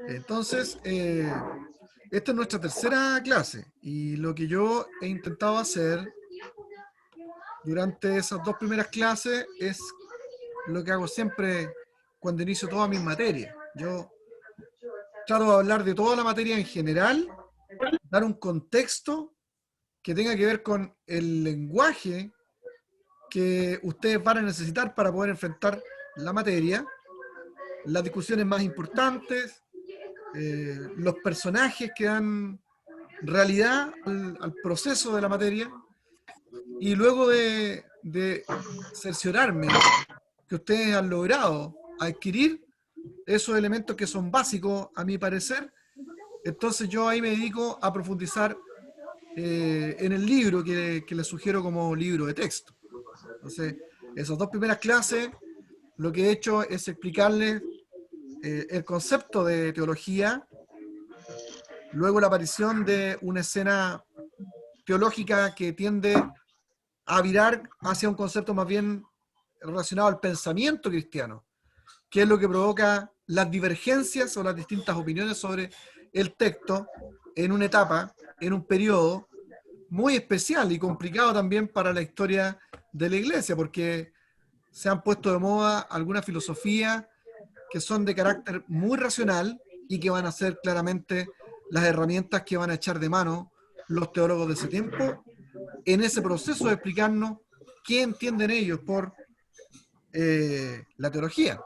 Entonces, esta es nuestra tercera clase y lo que yo he intentado hacer durante esas dos primeras clases es lo que hago siempre cuando inicio todas mis materias. Yo trato de hablar de toda la materia en general, dar un contexto que tenga que ver con el lenguaje que ustedes van a necesitar para poder enfrentar la materia, las discusiones más importantes, los personajes que dan realidad al proceso de la materia, y luego de cerciorarme que ustedes han logrado adquirir esos elementos que son básicos, a mi parecer, entonces yo ahí me dedico a profundizar en el libro que les sugiero como libro de texto. Entonces, esas dos primeras clases, lo que he hecho es explicarles el concepto de teología, luego la aparición de una escena teológica que tiende a virar hacia un concepto más bien relacionado al pensamiento cristiano, que es lo que provoca las divergencias o las distintas opiniones sobre el texto en una etapa, en un periodo muy especial y complicado también para la historia de la iglesia, porque se han puesto de moda algunas filosofías que son de carácter muy racional y que van a ser claramente las herramientas que van a echar de mano los teólogos de ese tiempo en ese proceso de explicarnos qué entienden ellos por la teología.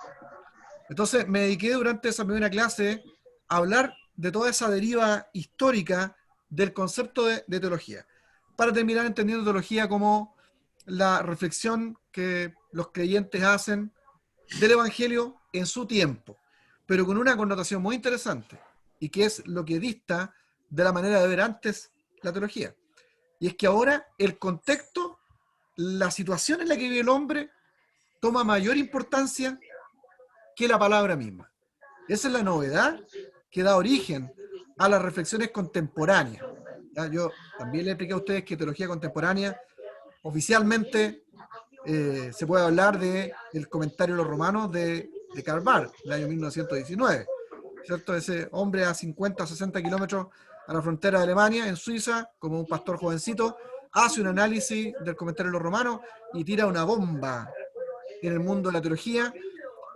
Entonces me dediqué durante esa primera clase a hablar de toda esa deriva histórica del concepto de teología, para terminar entendiendo teología como la reflexión que los creyentes hacen del Evangelio en su tiempo, pero con una connotación muy interesante, y que es lo que dista de la manera de ver antes la teología. Y es que ahora el contexto, la situación en la que vive el hombre, toma mayor importancia que la palabra misma. Esa es la novedad que da origen a las reflexiones contemporáneas. ¿Ya? Yo también le expliqué a ustedes que teología contemporánea oficialmente se puede hablar de el comentario de los romanos de Karl Barth, del año 1919, ¿cierto? Ese hombre a 50, 60 kilómetros a la frontera de Alemania, en Suiza, como un pastor jovencito, hace un análisis del comentario de los romanos y tira una bomba en el mundo de la teología,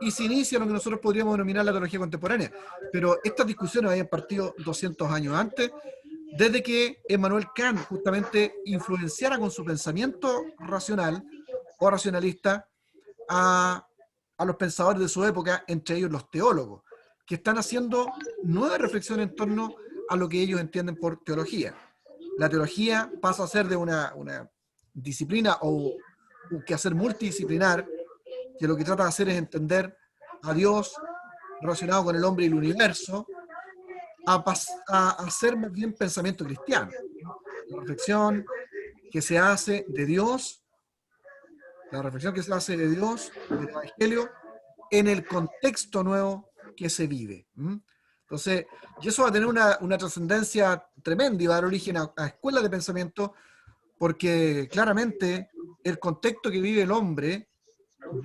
y se inicia lo que nosotros podríamos denominar la teología contemporánea. Pero estas discusiones habían partido 200 años antes, desde que Emmanuel Kant justamente influenciara con su pensamiento racional o racionalista a los pensadores de su época, entre ellos los teólogos, que están haciendo nueva reflexión en torno a lo que ellos entienden por teología. La teología pasa a ser de una disciplina o un quehacer multidisciplinar, que lo que trata de hacer es entender a Dios relacionado con el hombre y el universo, a hacer más bien pensamiento cristiano. La reflexión que se hace de Dios, la reflexión que se hace de Dios, del Evangelio, en el contexto nuevo que se vive. Entonces, y eso va a tener una trascendencia tremenda y va a dar origen a escuelas de pensamiento, porque claramente el contexto que vive el hombre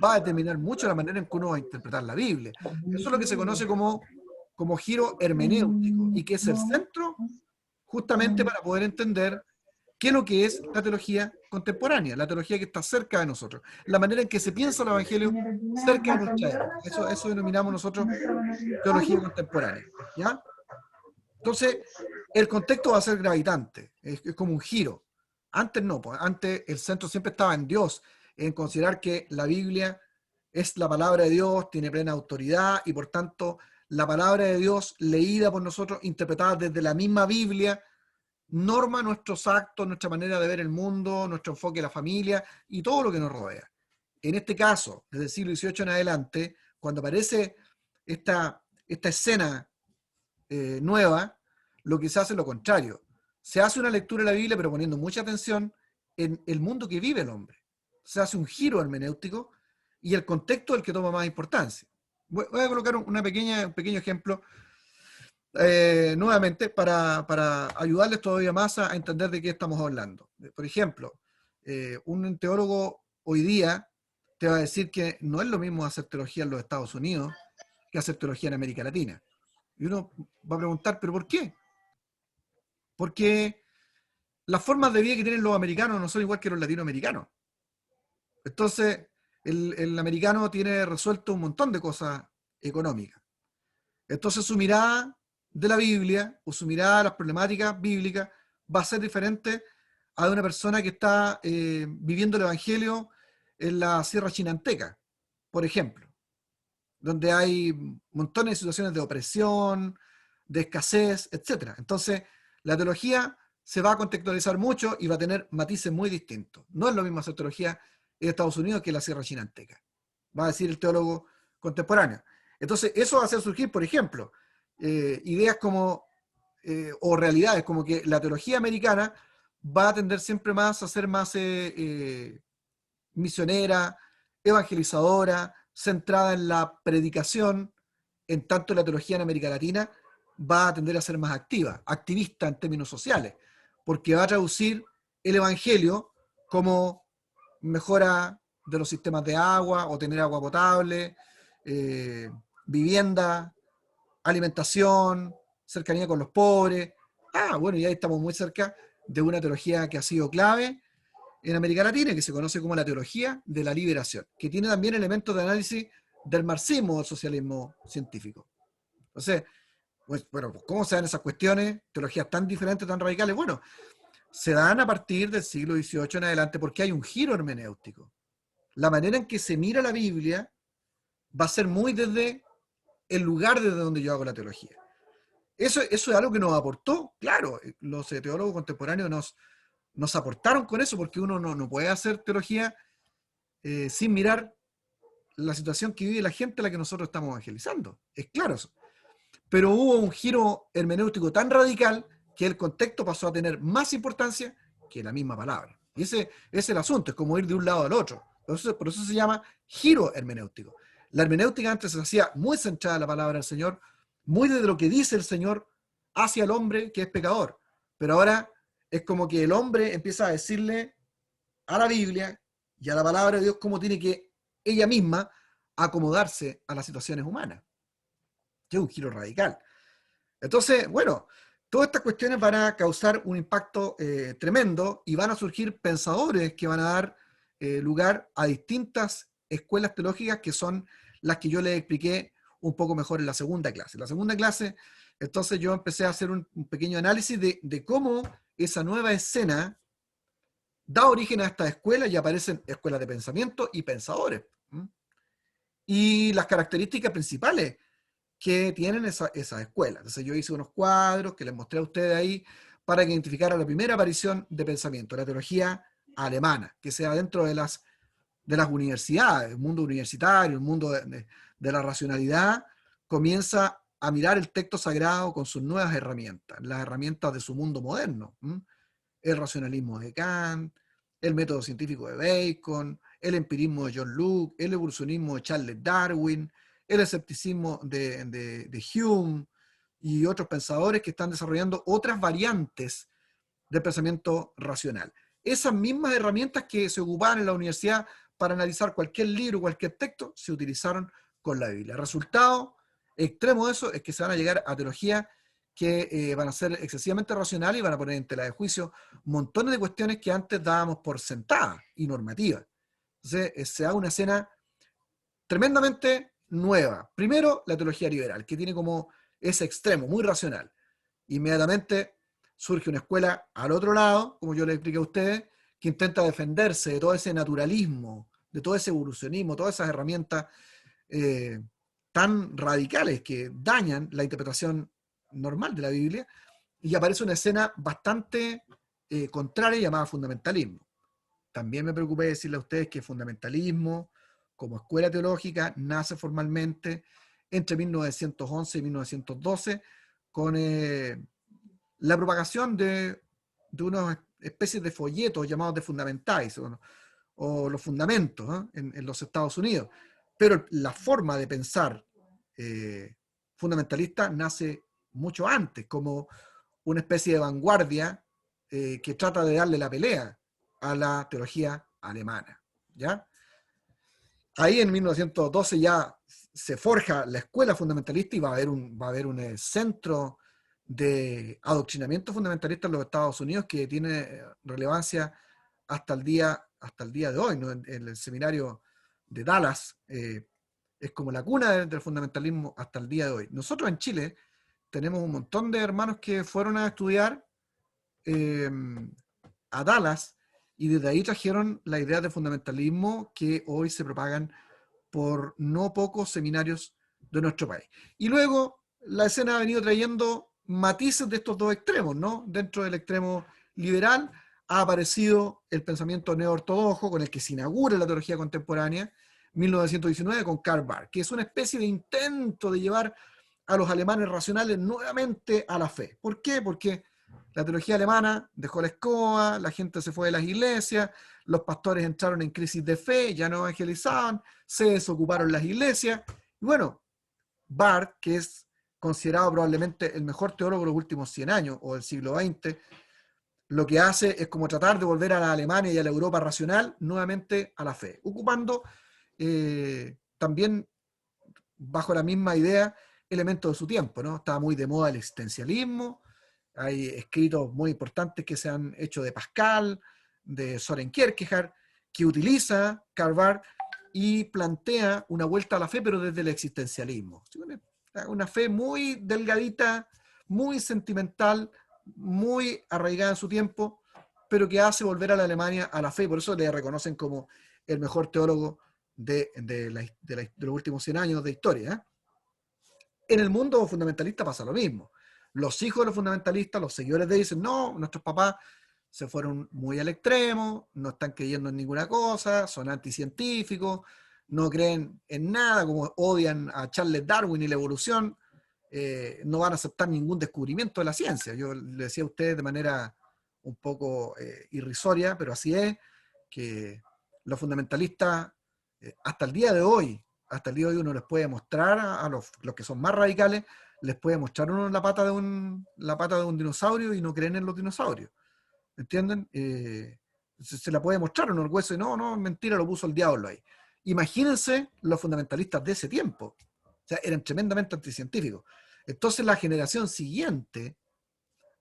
va a determinar mucho la manera en que uno va a interpretar la Biblia. Eso es lo que se conoce como giro hermenéutico, y que es el centro justamente para poder entender qué es lo que es la teología contemporánea, la teología que está cerca de nosotros, la manera en que se piensa el Evangelio cerca de nuestra época. Eso denominamos nosotros teología contemporánea. ¿Ya? Entonces, el contexto va a ser gravitante, es como un giro. Antes no, pues antes el centro siempre estaba en Dios, en considerar que la Biblia es la palabra de Dios, tiene plena autoridad, y por tanto la palabra de Dios leída por nosotros, interpretada desde la misma Biblia, norma nuestros actos, nuestra manera de ver el mundo, nuestro enfoque de la familia y todo lo que nos rodea. En este caso, desde el siglo XVIII en adelante, cuando aparece esta escena nueva, lo que se hace es lo contrario. Se hace una lectura de la Biblia, pero poniendo mucha atención en el mundo que vive el hombre. Se hace un giro hermenéutico y el contexto es el que toma más importancia. Voy a colocar un pequeño ejemplo nuevamente para ayudarles todavía más a entender de qué estamos hablando. Por ejemplo, un teólogo hoy día te va a decir que no es lo mismo hacer teología en los Estados Unidos que hacer teología en América Latina. Y uno va a preguntar, ¿pero por qué? Porque las formas de vida que tienen los americanos no son igual que los latinoamericanos. Entonces, el americano tiene resuelto un montón de cosas económicas. Entonces, su mirada de la Biblia o su mirada a las problemáticas bíblicas va a ser diferente a de una persona que está viviendo el Evangelio en la Sierra Chinanteca, por ejemplo, donde hay montones de situaciones de opresión, de escasez, etc. Entonces, la teología se va a contextualizar mucho y va a tener matices muy distintos. No es lo mismo hacer teología en Estados Unidos que en la Sierra Chinanteca, va a decir el teólogo contemporáneo. Entonces, eso va a hacer surgir, por ejemplo, ideas como, o realidades como que la teología americana va a tender siempre más a ser más misionera, evangelizadora, centrada en la predicación, en tanto la teología en América Latina va a tender a ser más activa, activista en términos sociales, porque va a traducir el evangelio como mejora de los sistemas de agua o tener agua potable, eh, vivienda, alimentación, cercanía con los pobres. Ah, bueno, ya estamos muy cerca de una teología que ha sido clave en América Latina, que se conoce como la teología de la liberación, que tiene también elementos de análisis del marxismo o del socialismo científico. Entonces, pues, bueno, ¿cómo se dan esas cuestiones? Teologías tan diferentes, tan radicales. Bueno, se dan a partir del siglo XVIII en adelante porque hay un giro hermenéutico. La manera en que se mira la Biblia va a ser muy desde el lugar desde donde yo hago la teología. Eso es algo que nos aportó, claro, los teólogos contemporáneos nos aportaron con eso, porque uno no puede hacer teología sin mirar la situación que vive la gente a la que nosotros estamos evangelizando. Es claro eso. Pero hubo un giro hermenéutico tan radical que el contexto pasó a tener más importancia que la misma palabra. Y ese es el asunto, es como ir de un lado al otro. Por eso se llama giro hermenéutico. La hermenéutica antes se hacía muy centrada en la palabra del Señor, muy desde lo que dice el Señor hacia el hombre que es pecador. Pero ahora es como que el hombre empieza a decirle a la Biblia y a la palabra de Dios cómo tiene que ella misma acomodarse a las situaciones humanas. Que es un giro radical. Entonces, bueno, todas estas cuestiones van a causar un impacto tremendo y van a surgir pensadores que van a dar lugar a distintas escuelas teológicas que son las que yo les expliqué un poco mejor en la segunda clase. En la segunda clase, entonces yo empecé a hacer un pequeño análisis de cómo esa nueva escena da origen a estas escuelas y aparecen escuelas de pensamiento y pensadores. ¿Mm? Y las características principales que tienen esas escuelas. Entonces yo hice unos cuadros que les mostré a ustedes ahí para que identificaran la primera aparición de pensamiento, la teología alemana, que sea dentro de las universidades, el mundo universitario, el mundo de la racionalidad, comienza a mirar el texto sagrado con sus nuevas herramientas, las herramientas de su mundo moderno. El racionalismo de Kant, el método científico de Bacon, el empirismo de John Locke, el evolucionismo de Charles Darwin, el escepticismo de Hume y otros pensadores que están desarrollando otras variantes del pensamiento racional. Esas mismas herramientas que se ocupaban en la universidad para analizar cualquier libro, cualquier texto, se utilizaron con la Biblia. El resultado extremo de eso es que se van a llegar a teologías que van a ser excesivamente racionales y van a poner en tela de juicio montones de cuestiones que antes dábamos por sentadas y normativas. Entonces, se da una escena tremendamente nueva. Primero, la teología liberal, que tiene como ese extremo, muy racional. Inmediatamente surge una escuela al otro lado, como yo les expliqué a ustedes, que intenta defenderse de todo ese naturalismo, de todo ese evolucionismo, todas esas herramientas eh, tan radicales que dañan la interpretación normal de la Biblia, y aparece una escena bastante contraria llamada fundamentalismo. También me preocupé de decirle a ustedes que el fundamentalismo, como escuela teológica, nace formalmente entre 1911 y 1912 con la propagación de unas especies de folletos llamados de fundamentais o los fundamentos, ¿no? En los Estados Unidos. Pero la forma de pensar fundamentalista nace mucho antes, como una especie de vanguardia que trata de darle la pelea a la teología alemana. ¿Ya? Ahí en 1912 ya se forja la escuela fundamentalista y va a haber un centro de adoctrinamiento fundamentalista en los Estados Unidos que tiene relevancia hasta el día de hoy, ¿no? En el seminario de Dallas es como la cuna del fundamentalismo hasta el día de hoy. Nosotros en Chile tenemos un montón de hermanos que fueron a estudiar eh, a Dallas y desde ahí trajeron la idea de fundamentalismo que hoy se propagan por no pocos seminarios de nuestro país. Y luego la escena ha venido trayendo matices de estos dos extremos, ¿no? Dentro del extremo liberal ha aparecido el pensamiento neoortodoxo con el que se inaugura la teología contemporánea, 1919, con Karl Barth, que es una especie de intento de llevar a los alemanes racionales nuevamente a la fe. ¿Por qué? Porque la teología alemana dejó la escoba, la gente se fue de las iglesias, los pastores entraron en crisis de fe, ya no evangelizaban, se desocuparon las iglesias. Y bueno, Barth, que es considerado probablemente el mejor teólogo de los últimos 100 años o del siglo XX, lo que hace es como tratar de volver a la Alemania y a la Europa racional nuevamente a la fe, ocupando también bajo la misma idea elementos de su tiempo, ¿no? Estaba muy de moda el existencialismo, hay escritos muy importantes que se han hecho de Pascal, de Soren Kierkegaard, que utiliza Karl Barth y plantea una vuelta a la fe, pero desde el existencialismo. Una fe muy delgadita, muy sentimental, muy arraigada en su tiempo, pero que hace volver a la Alemania a la fe. Por eso le reconocen como el mejor teólogo de los últimos 100 años de historia. En el mundo fundamentalista pasa lo mismo. Los hijos de los fundamentalistas, los seguidores de ellos dicen, no, nuestros papás se fueron muy al extremo, no están creyendo en ninguna cosa, son anticientíficos, no creen en nada, como odian a Charles Darwin y la evolución, no van a aceptar ningún descubrimiento de la ciencia. Yo le decía a ustedes de manera un poco irrisoria, pero así es, que los fundamentalistas, hasta el día de hoy uno les puede mostrar a los que son más radicales, les puede mostrar uno la pata de un dinosaurio y no creen en los dinosaurios. ¿Entienden? Se la puede mostrar uno el hueso y no, mentira, lo puso el diablo ahí. Imagínense los fundamentalistas de ese tiempo. O sea, eran tremendamente anticientíficos. Entonces la generación siguiente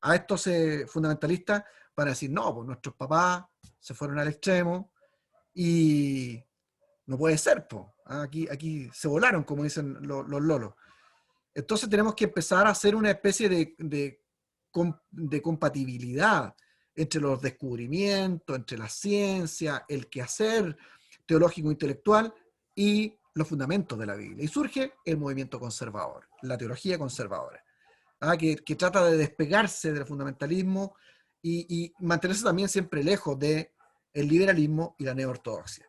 a estos fundamentalistas van a decir, no, pues nuestros papás se fueron al extremo y no puede ser, pues. Aquí se volaron, como dicen los lolos. Entonces tenemos que empezar a hacer una especie de compatibilidad entre los descubrimientos, entre la ciencia, el quehacer teológico intelectual y los fundamentos de la Biblia. Y surge el movimiento conservador, la teología conservadora, que trata de despegarse del fundamentalismo y mantenerse también siempre lejos del liberalismo y la neoortodoxia.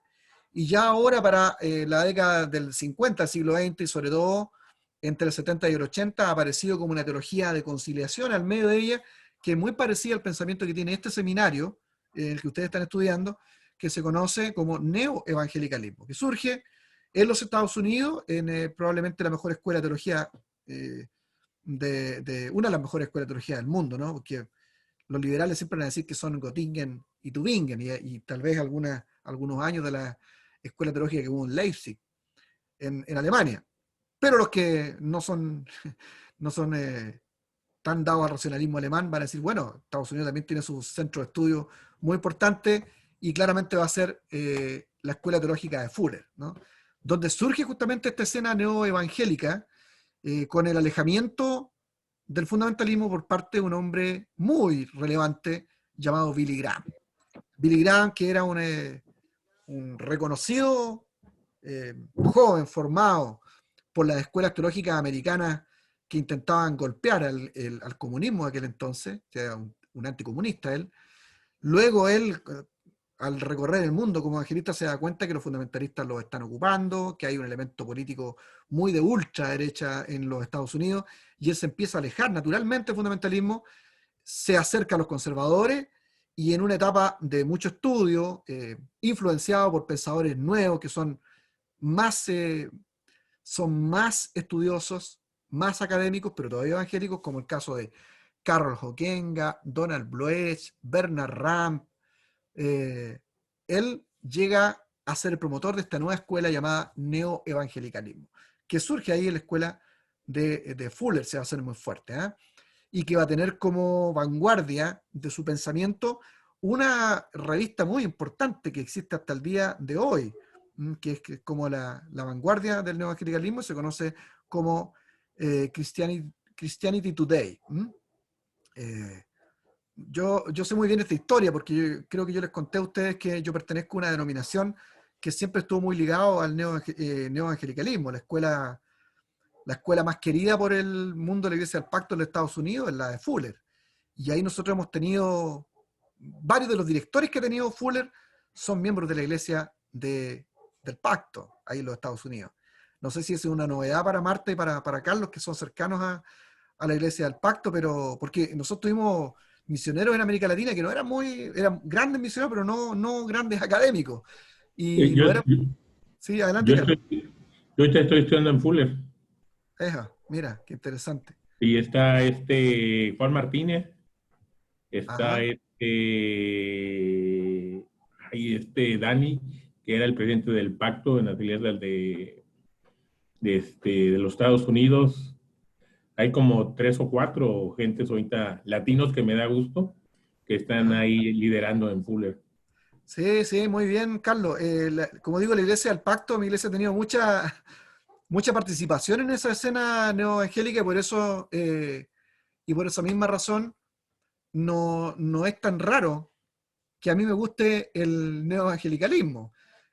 Y ya ahora para la década del 50, del siglo XX, y sobre todo entre el 70 y el 80, ha aparecido como una teología de conciliación al medio de ella, que es muy parecida al pensamiento que tiene este seminario, el que ustedes están estudiando, que se conoce como neoevangelicalismo, que surge en los Estados Unidos, en probablemente la mejor escuela de teología, una de las mejores escuelas de teología del mundo, ¿no? Porque los liberales siempre van a decir que son Göttingen y Tübingen, y tal vez algunos años de la escuela teológica que hubo en Leipzig, en Alemania. Pero los que no son, no son tan dados al racionalismo alemán van a decir, bueno, Estados Unidos también tiene su centro de estudio muy importante y claramente va a ser la escuela teológica de Fuller, ¿no? Donde surge justamente esta escena neoevangélica con el alejamiento del fundamentalismo por parte de un hombre muy relevante llamado Billy Graham. Billy Graham, que era un reconocido joven formado por las escuelas teológicas americanas que intentaban golpear al comunismo de aquel entonces, que era un anticomunista él. Luego él, al recorrer el mundo como evangelista, se da cuenta que los fundamentalistas los están ocupando, que hay un elemento político muy de ultraderecha en los Estados Unidos, y él se empieza a alejar naturalmente del fundamentalismo, se acerca a los conservadores, y en una etapa de mucho estudio, influenciado por pensadores nuevos que más, son más estudiosos, más académicos, pero todavía evangélicos, como el caso de Carol Hokenga, Donald Bloech, Bernard Ramp. Él llega a ser el promotor de esta nueva escuela llamada neoevangelicalismo, que surge ahí en la escuela de Fuller, se va a hacer muy fuerte, ¿eh? Y que va a tener como vanguardia de su pensamiento una revista muy importante que existe hasta el día de hoy, que es como la vanguardia del neoevangelicalismo, se conoce como Christianity Today. Eh, yo sé muy bien esta historia porque creo que yo les conté a ustedes que yo pertenezco a una denominación que siempre estuvo muy ligado al neoevangelicalismo, la escuela más querida por el mundo de la Iglesia del Pacto en los Estados Unidos es la de Fuller. Y ahí nosotros hemos tenido, varios de los directores que ha tenido Fuller son miembros de la Iglesia del Pacto, ahí en los Estados Unidos. No sé si es una novedad para Marta y para Carlos, que son cercanos a la Iglesia del Pacto, pero porque nosotros tuvimos misioneros en América Latina que no eran eran grandes misioneros, pero no grandes académicos. Eh, Y Yo, no eran, yo, sí, adelante, yo Carlos. estoy, yo ahorita estoy estudiando en Fuller Mira, qué interesante. y está Juan Martínez, está Ajá. Dani, que era el presidente del pacto en las iglesias de los Estados Unidos. Hay como 3 o 4 gentes ahorita latinos que me da gusto que están Ajá. ahí liderando en Fuller. Sí, sí, muy bien, Carlos. Como digo, la Iglesia del Pacto, mi iglesia ha tenido mucha participación en esa escena neoevangélica y por esa misma razón no es tan raro que a mí me guste el neoevangelicalismo.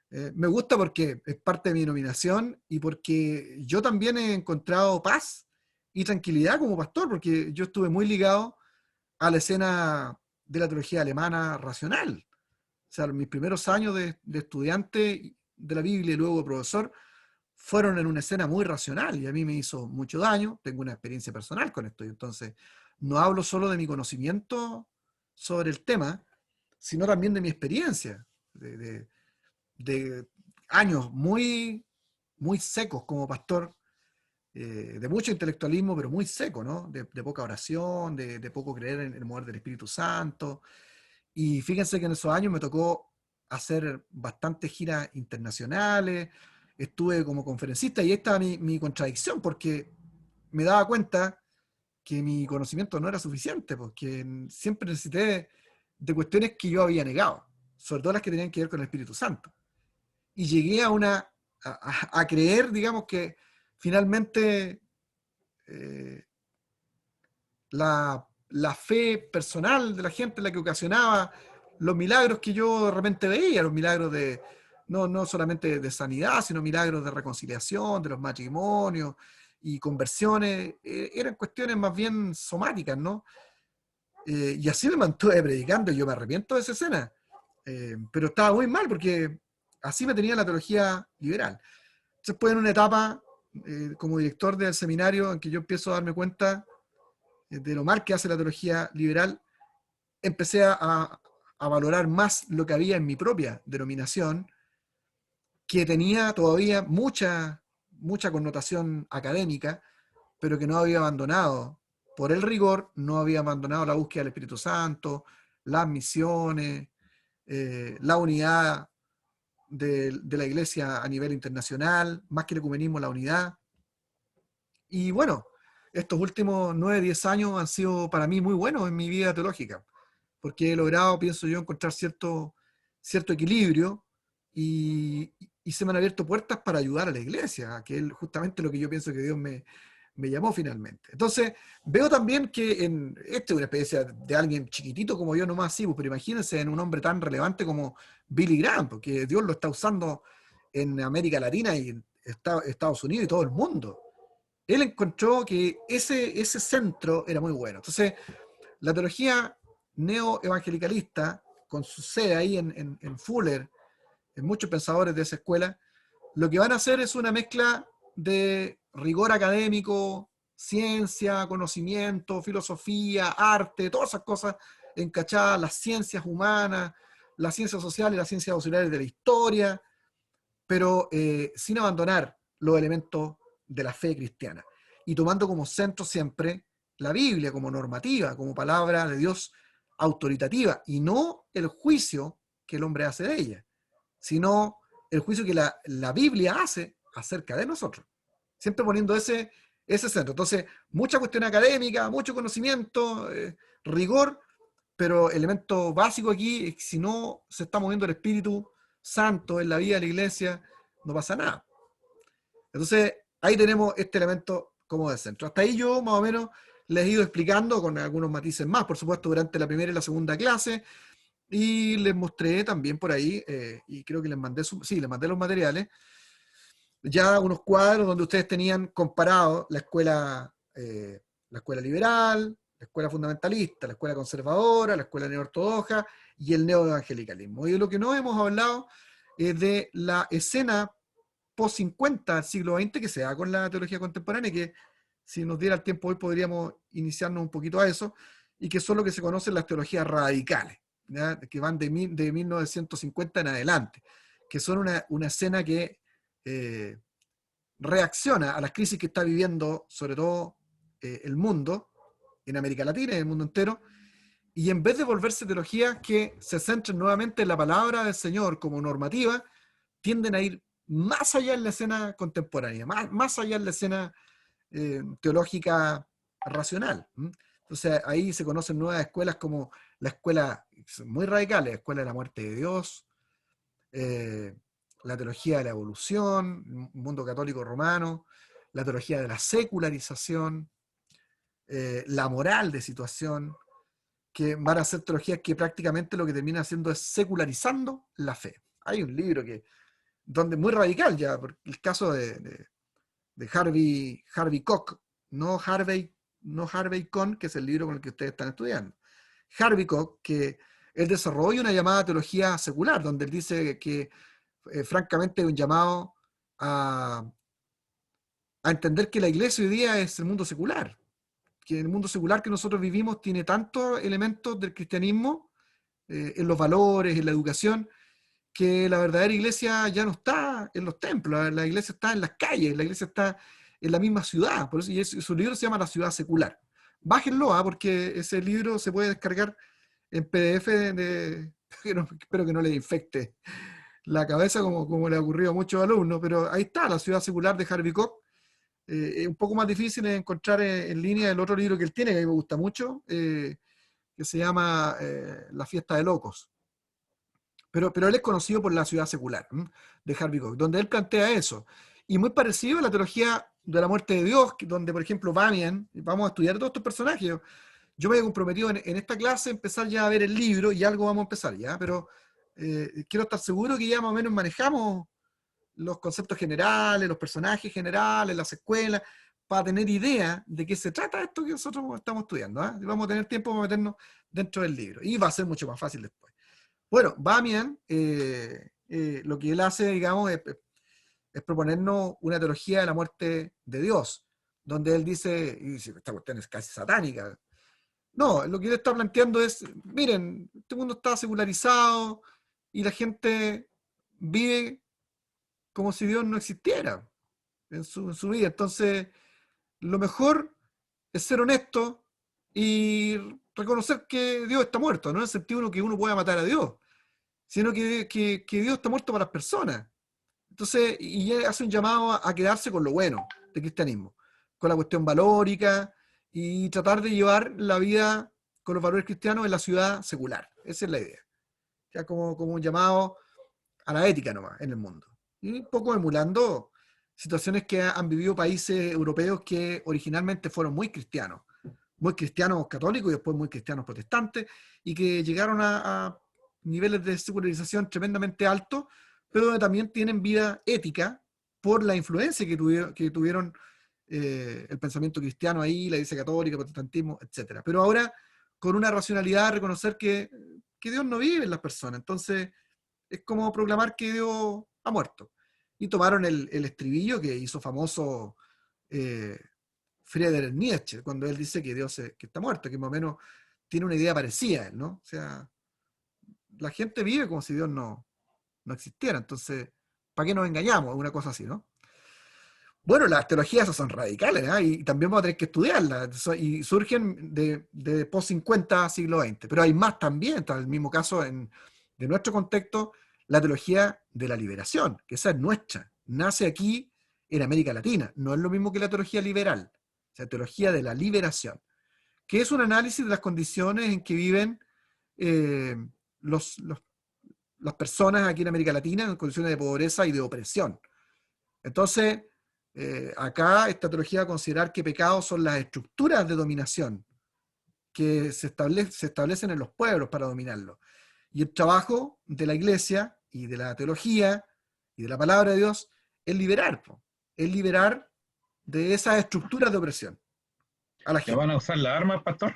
Me gusta porque es parte de mi denominación y porque yo también he encontrado paz y tranquilidad como pastor, porque yo estuve muy ligado a la escena de la teología alemana racional. O sea, mis primeros años de estudiante de la Biblia y luego de profesor fueron en una escena muy racional y a mí me hizo mucho daño. Tengo una experiencia personal con esto y entonces no hablo solo de mi conocimiento sobre el tema, sino también de mi experiencia, de años muy secos como pastor, de mucho intelectualismo, pero muy seco, ¿no? De poca oración, de poco creer en el mover del Espíritu Santo. Y fíjense que en esos años me tocó hacer bastantes giras internacionales, estuve como conferencista y ahí estaba mi contradicción, porque me daba cuenta que mi conocimiento no era suficiente, porque siempre necesité de cuestiones que yo había negado, sobre todo las que tenían que ver con el Espíritu Santo. Y llegué a creer, digamos, que finalmente eh, la fe personal de la gente la que ocasionaba los milagros que yo de repente veía, los milagros no solamente de sanidad, sino milagros de reconciliación, de los matrimonios y conversiones, eran cuestiones más bien somáticas, ¿no? Y así me mantuve predicando y yo me arrepiento de esa escena, pero estaba muy mal porque así me tenía la teología liberal. Después en una etapa como director del seminario en que yo empiezo a darme cuenta de lo mal que hace la teología liberal, empecé a valorar más lo que había en mi propia denominación, que tenía todavía mucha connotación académica, pero que no había abandonado, por el rigor, no había abandonado la búsqueda del Espíritu Santo, las misiones, la unidad de la iglesia a nivel internacional, más que el ecumenismo, la unidad. Y bueno, estos últimos 9, 10 años han sido para mí muy buenos en mi vida teológica, porque he logrado, pienso yo, encontrar cierto equilibrio y, y se me han abierto puertas para ayudar a la iglesia, que es justamente lo que yo pienso que Dios me llamó finalmente. Entonces, veo también que esta es una experiencia de alguien chiquitito como yo nomás, sí, pero imagínense en un hombre tan relevante como Billy Graham, porque Dios lo está usando en América Latina y en Estados Unidos y todo el mundo. Él encontró que ese centro era muy bueno. Entonces, la teología neoevangelicalista, con su sede ahí en Fuller, en muchos pensadores de esa escuela, lo que van a hacer es una mezcla de rigor académico, ciencia, conocimiento, filosofía, arte, todas esas cosas encachadas, las ciencias humanas, las ciencias sociales, las ciencias auxiliares de la historia, pero sin abandonar los elementos de la fe cristiana y tomando como centro siempre la Biblia como normativa, como palabra de Dios autoritativa y no el juicio que el hombre hace de ella, sino el juicio que la Biblia hace acerca de nosotros. siempre poniendo ese centro. Entonces, mucha cuestión académica, mucho conocimiento, rigor, pero el elemento básico aquí es que si no se está moviendo el Espíritu Santo en la vida de la iglesia, no pasa nada. Entonces, ahí tenemos este elemento como de centro. Hasta ahí yo más o menos les he ido explicando con algunos matices más, por supuesto, durante la primera y la segunda clase, y les mostré también por ahí, y creo que les mandé, les mandé los materiales, ya unos cuadros donde ustedes tenían comparado la escuela liberal, la escuela fundamentalista, la escuela conservadora, la escuela neoortodoxa y el neoevangelicalismo. Y de lo que no hemos hablado es de la escena post-50 del siglo XX que se da con la teología contemporánea, que si nos diera el tiempo hoy podríamos iniciarnos un poquito a eso, y que son lo que se conocen las teologías radicales, ¿ya? Que van de 1950 en adelante, que son una escena que reacciona a las crisis que está viviendo sobre todo el mundo, en América Latina y en el mundo entero, y en vez de volverse teologías que se centren nuevamente en la palabra del Señor como normativa, tienden a ir más allá en la escena contemporánea, más allá en la escena teológica racional. Entonces ahí se conocen nuevas escuelas como la escuela, muy radical, la escuela de la muerte de Dios, la teología de la evolución, mundo católico romano, la teología de la secularización, la moral de situación, que van a ser teologías que prácticamente lo que termina haciendo es secularizando la fe. Hay un libro donde muy radical ya, por el caso de Harvey Koch, no Harvey Kohn, que es el libro con el que ustedes están estudiando. Harvey Koch, que él desarrolla una llamada teología secular, donde él dice que francamente es un llamado a entender que la iglesia hoy día es el mundo secular, que el mundo secular que nosotros vivimos tiene tantos elementos del cristianismo en los valores, en la educación, que la verdadera iglesia ya no está en los templos, la iglesia está en las calles, la iglesia está en la misma ciudad. Por eso, y su libro se llama La ciudad secular. Bájenlo, porque ese libro se puede descargar en PDF, espero que no le infecte la cabeza como le ha ocurrido a muchos alumnos, pero ahí está, La ciudad secular de Harvey Koch. Es un poco más difícil de encontrar en línea el otro libro que él tiene, que a mí me gusta mucho, que se llama La fiesta de locos. Pero él es conocido por La ciudad secular, de Harvey Koch, donde él plantea eso. Y muy parecido a la teología de la muerte de Dios, donde, por ejemplo, Bamian, vamos a estudiar todos estos personajes. Yo me he comprometido en esta clase a empezar ya a ver el libro, y algo vamos a empezar ya, pero quiero estar seguro que ya más o menos manejamos los conceptos generales, los personajes generales, las escuelas, para tener idea de qué se trata esto que nosotros estamos estudiando. Y vamos a tener tiempo para meternos dentro del libro, y va a ser mucho más fácil después. Bueno, Bamian, lo que él hace, digamos, es proponernos una teología de la muerte de Dios, donde él dice, y esta cuestión es casi satánica. No, lo que él está planteando es, miren, este mundo está secularizado y la gente vive como si Dios no existiera en su vida. Entonces, lo mejor es ser honesto y reconocer que Dios está muerto, no en el sentido que uno pueda matar a Dios, sino que Dios está muerto para las personas. Entonces, y hace un llamado a quedarse con lo bueno del cristianismo, con la cuestión valórica y tratar de llevar la vida con los valores cristianos en la ciudad secular. Esa es la idea. Ya como un llamado a la ética nomás en el mundo. Y un poco emulando situaciones que han vivido países europeos que originalmente fueron muy cristianos católicos y después muy cristianos protestantes, y que llegaron a niveles de secularización tremendamente altos, pero donde también tienen vida ética por la influencia que tuvieron el pensamiento cristiano ahí, la Iglesia católica, el protestantismo, etc. Pero ahora con una racionalidad, reconocer que Dios no vive en las personas. Entonces es como proclamar que Dios ha muerto. Y tomaron el estribillo que hizo famoso Friedrich Nietzsche, cuando él dice que Dios que está muerto, que más o menos tiene una idea parecida a él, ¿no? O sea, la gente vive como si Dios no existiera. Entonces, ¿para qué nos engañamos? Una cosa así, ¿no? Bueno, las teologías esas son radicales, ¿eh? Y también vamos a tener que estudiarlas, y surgen de post-50 siglo XX, pero hay más también. Está el mismo caso de nuestro contexto, la teología de la liberación, que esa es nuestra, nace aquí en América Latina. No es lo mismo que la teología liberal, o sea, teología de la liberación, que es un análisis de las condiciones en que viven eh, los, los, las personas aquí en América Latina en condiciones de pobreza y de opresión. Entonces, acá esta teología va a considerar que pecados son las estructuras de dominación que se establecen en los pueblos para dominarlos. Y el trabajo de la iglesia y de la teología y de la palabra de Dios es liberar de esas estructuras de opresión a la ¿Ya gente. van a usar las armas, pastor?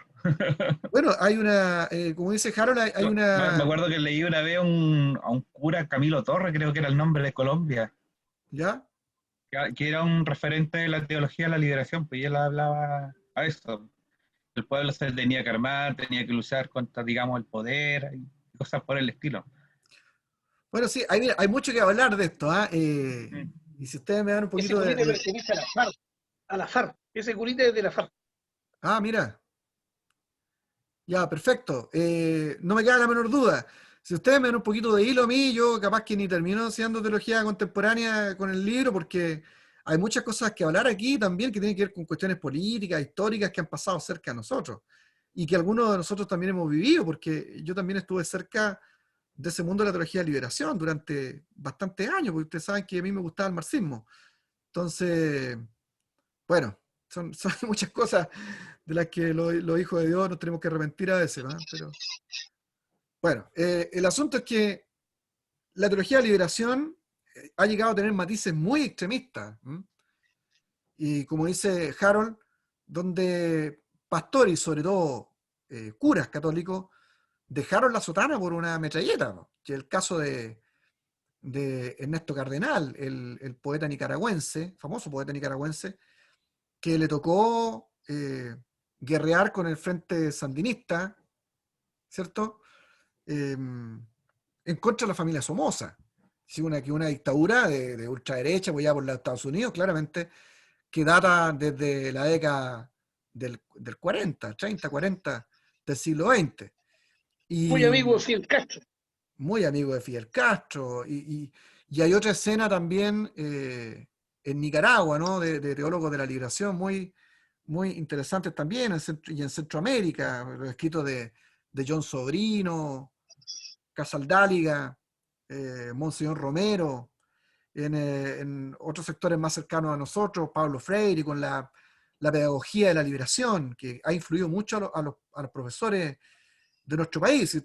Bueno, hay una, como dice Harold, hay Me una, acuerdo que leí una vez a un cura, Camilo Torre, creo que era el nombre de Colombia, ¿ya? que era un referente de la teología de la liberación, pues y él hablaba a eso. El pueblo se tenía que armar, tenía que luchar contra, digamos, el poder y cosas por el estilo. Bueno, sí, hay mucho que hablar de esto, ¿ah? Mm. Y si ustedes me dan un Ese poquito curita pertenece a la FARC. A la FARC. Ese curita es de la FARC. Ah, mira. Ya, perfecto. No me queda la menor duda. Si ustedes me dan un poquito de hilo a mí, yo capaz que ni termino haciendo teología contemporánea con el libro, porque hay muchas cosas que hablar aquí también que tienen que ver con cuestiones políticas, históricas que han pasado cerca de nosotros y que algunos de nosotros también hemos vivido, porque yo también estuve cerca de ese mundo de la teología de liberación durante bastantes años, porque ustedes saben que a mí me gustaba el marxismo. Entonces, bueno, son muchas cosas de las que los hijos de Dios nos tenemos que arrepentir a veces, ¿no? Pero bueno, el asunto es que la teología de liberación ha llegado a tener matices muy extremistas. ¿M? Y como dice Harold, donde pastores y sobre todo curas católicos dejaron la sotana por una metralleta, ¿no? Que es el caso de Ernesto Cardenal, el poeta nicaragüense, famoso poeta nicaragüense, que le tocó guerrear con el frente sandinista, ¿cierto? En contra de la familia Somoza. Sí, una dictadura de ultraderecha apoyada por los Estados Unidos, claramente, que data desde la década del 40, 30, 40 del siglo XX. Muy Y amigo de Fidel Castro. muy amigo de Fidel Castro. Y hay otra escena también en Nicaragua, ¿no? De teólogos de la liberación muy, muy interesantes también, y en Centroamérica, los escritos de John Sobrino, Casaldáliga, Monseñor Romero, en otros sectores más cercanos a nosotros, Pablo Freire, con la pedagogía de la liberación, que ha influido mucho a los profesores de nuestro país.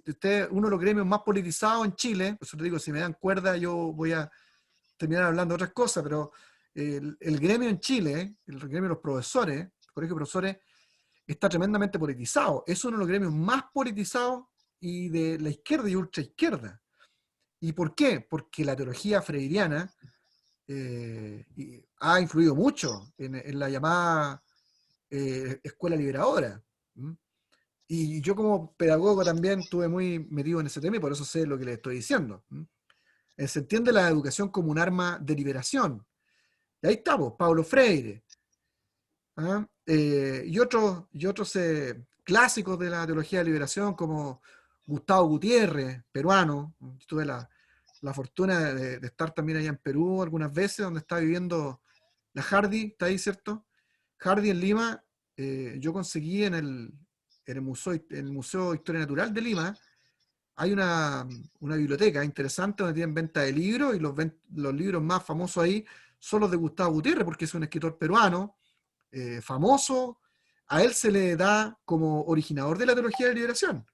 Uno de los gremios más politizados en Chile, por eso te digo, si me dan cuerda yo voy a terminar hablando de otras cosas, pero el gremio en Chile, el gremio de los profesores, el colegio de profesores, está tremendamente politizado. Es uno de los gremios más politizados y de la izquierda y ultraizquierda. ¿Y por qué? Porque la teología freiriana ha influido mucho en la llamada escuela liberadora. ¿Mm? Y yo como pedagogo también estuve muy metido en ese tema y por eso sé lo que les estoy diciendo. ¿Mm? Se entiende la educación como un arma de liberación. Y ahí estamos, Pablo Freire. ¿Ah? Y otros clásicos de la teología de liberación como Gustavo Gutiérrez, peruano. Tuve la fortuna de estar también allá en Perú algunas veces, donde está viviendo la Hardy, está ahí, ¿cierto? Hardy en Lima, yo conseguí en el Museo de Historia Natural de Lima, hay una biblioteca interesante donde tienen venta de libros y los libros más famosos ahí son los de Gustavo Gutiérrez, porque es un escritor peruano, famoso. A él se le da como originador de la teología de liberación.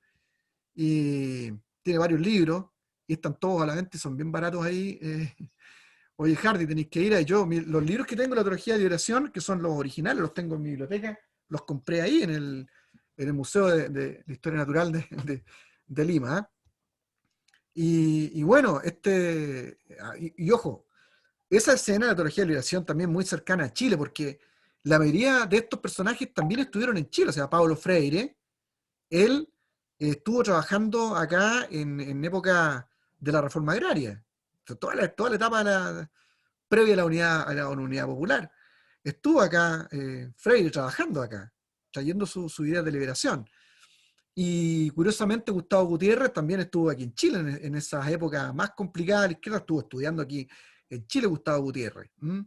Y tiene varios libros y están todos a la venta y son bien baratos ahí. Oye, Hardy, tenéis que ir a los libros que tengo de la teología de liberación, que son los originales, los tengo en mi biblioteca, los compré ahí en el Museo de Historia Natural de Lima. ¿Eh? Y bueno, y ojo, esa escena de la teología de liberación también muy cercana a Chile, porque la mayoría de estos personajes también estuvieron en Chile. O sea, Pablo Freire, él estuvo trabajando acá en época de la reforma agraria. Toda la etapa previa a la unidad popular. Estuvo acá Freire trabajando acá, trayendo su idea de liberación. Y curiosamente Gustavo Gutiérrez también estuvo aquí en Chile en esas épocas más complicadas de la izquierda, estuvo estudiando aquí en Chile Gustavo Gutiérrez. ¿Mm?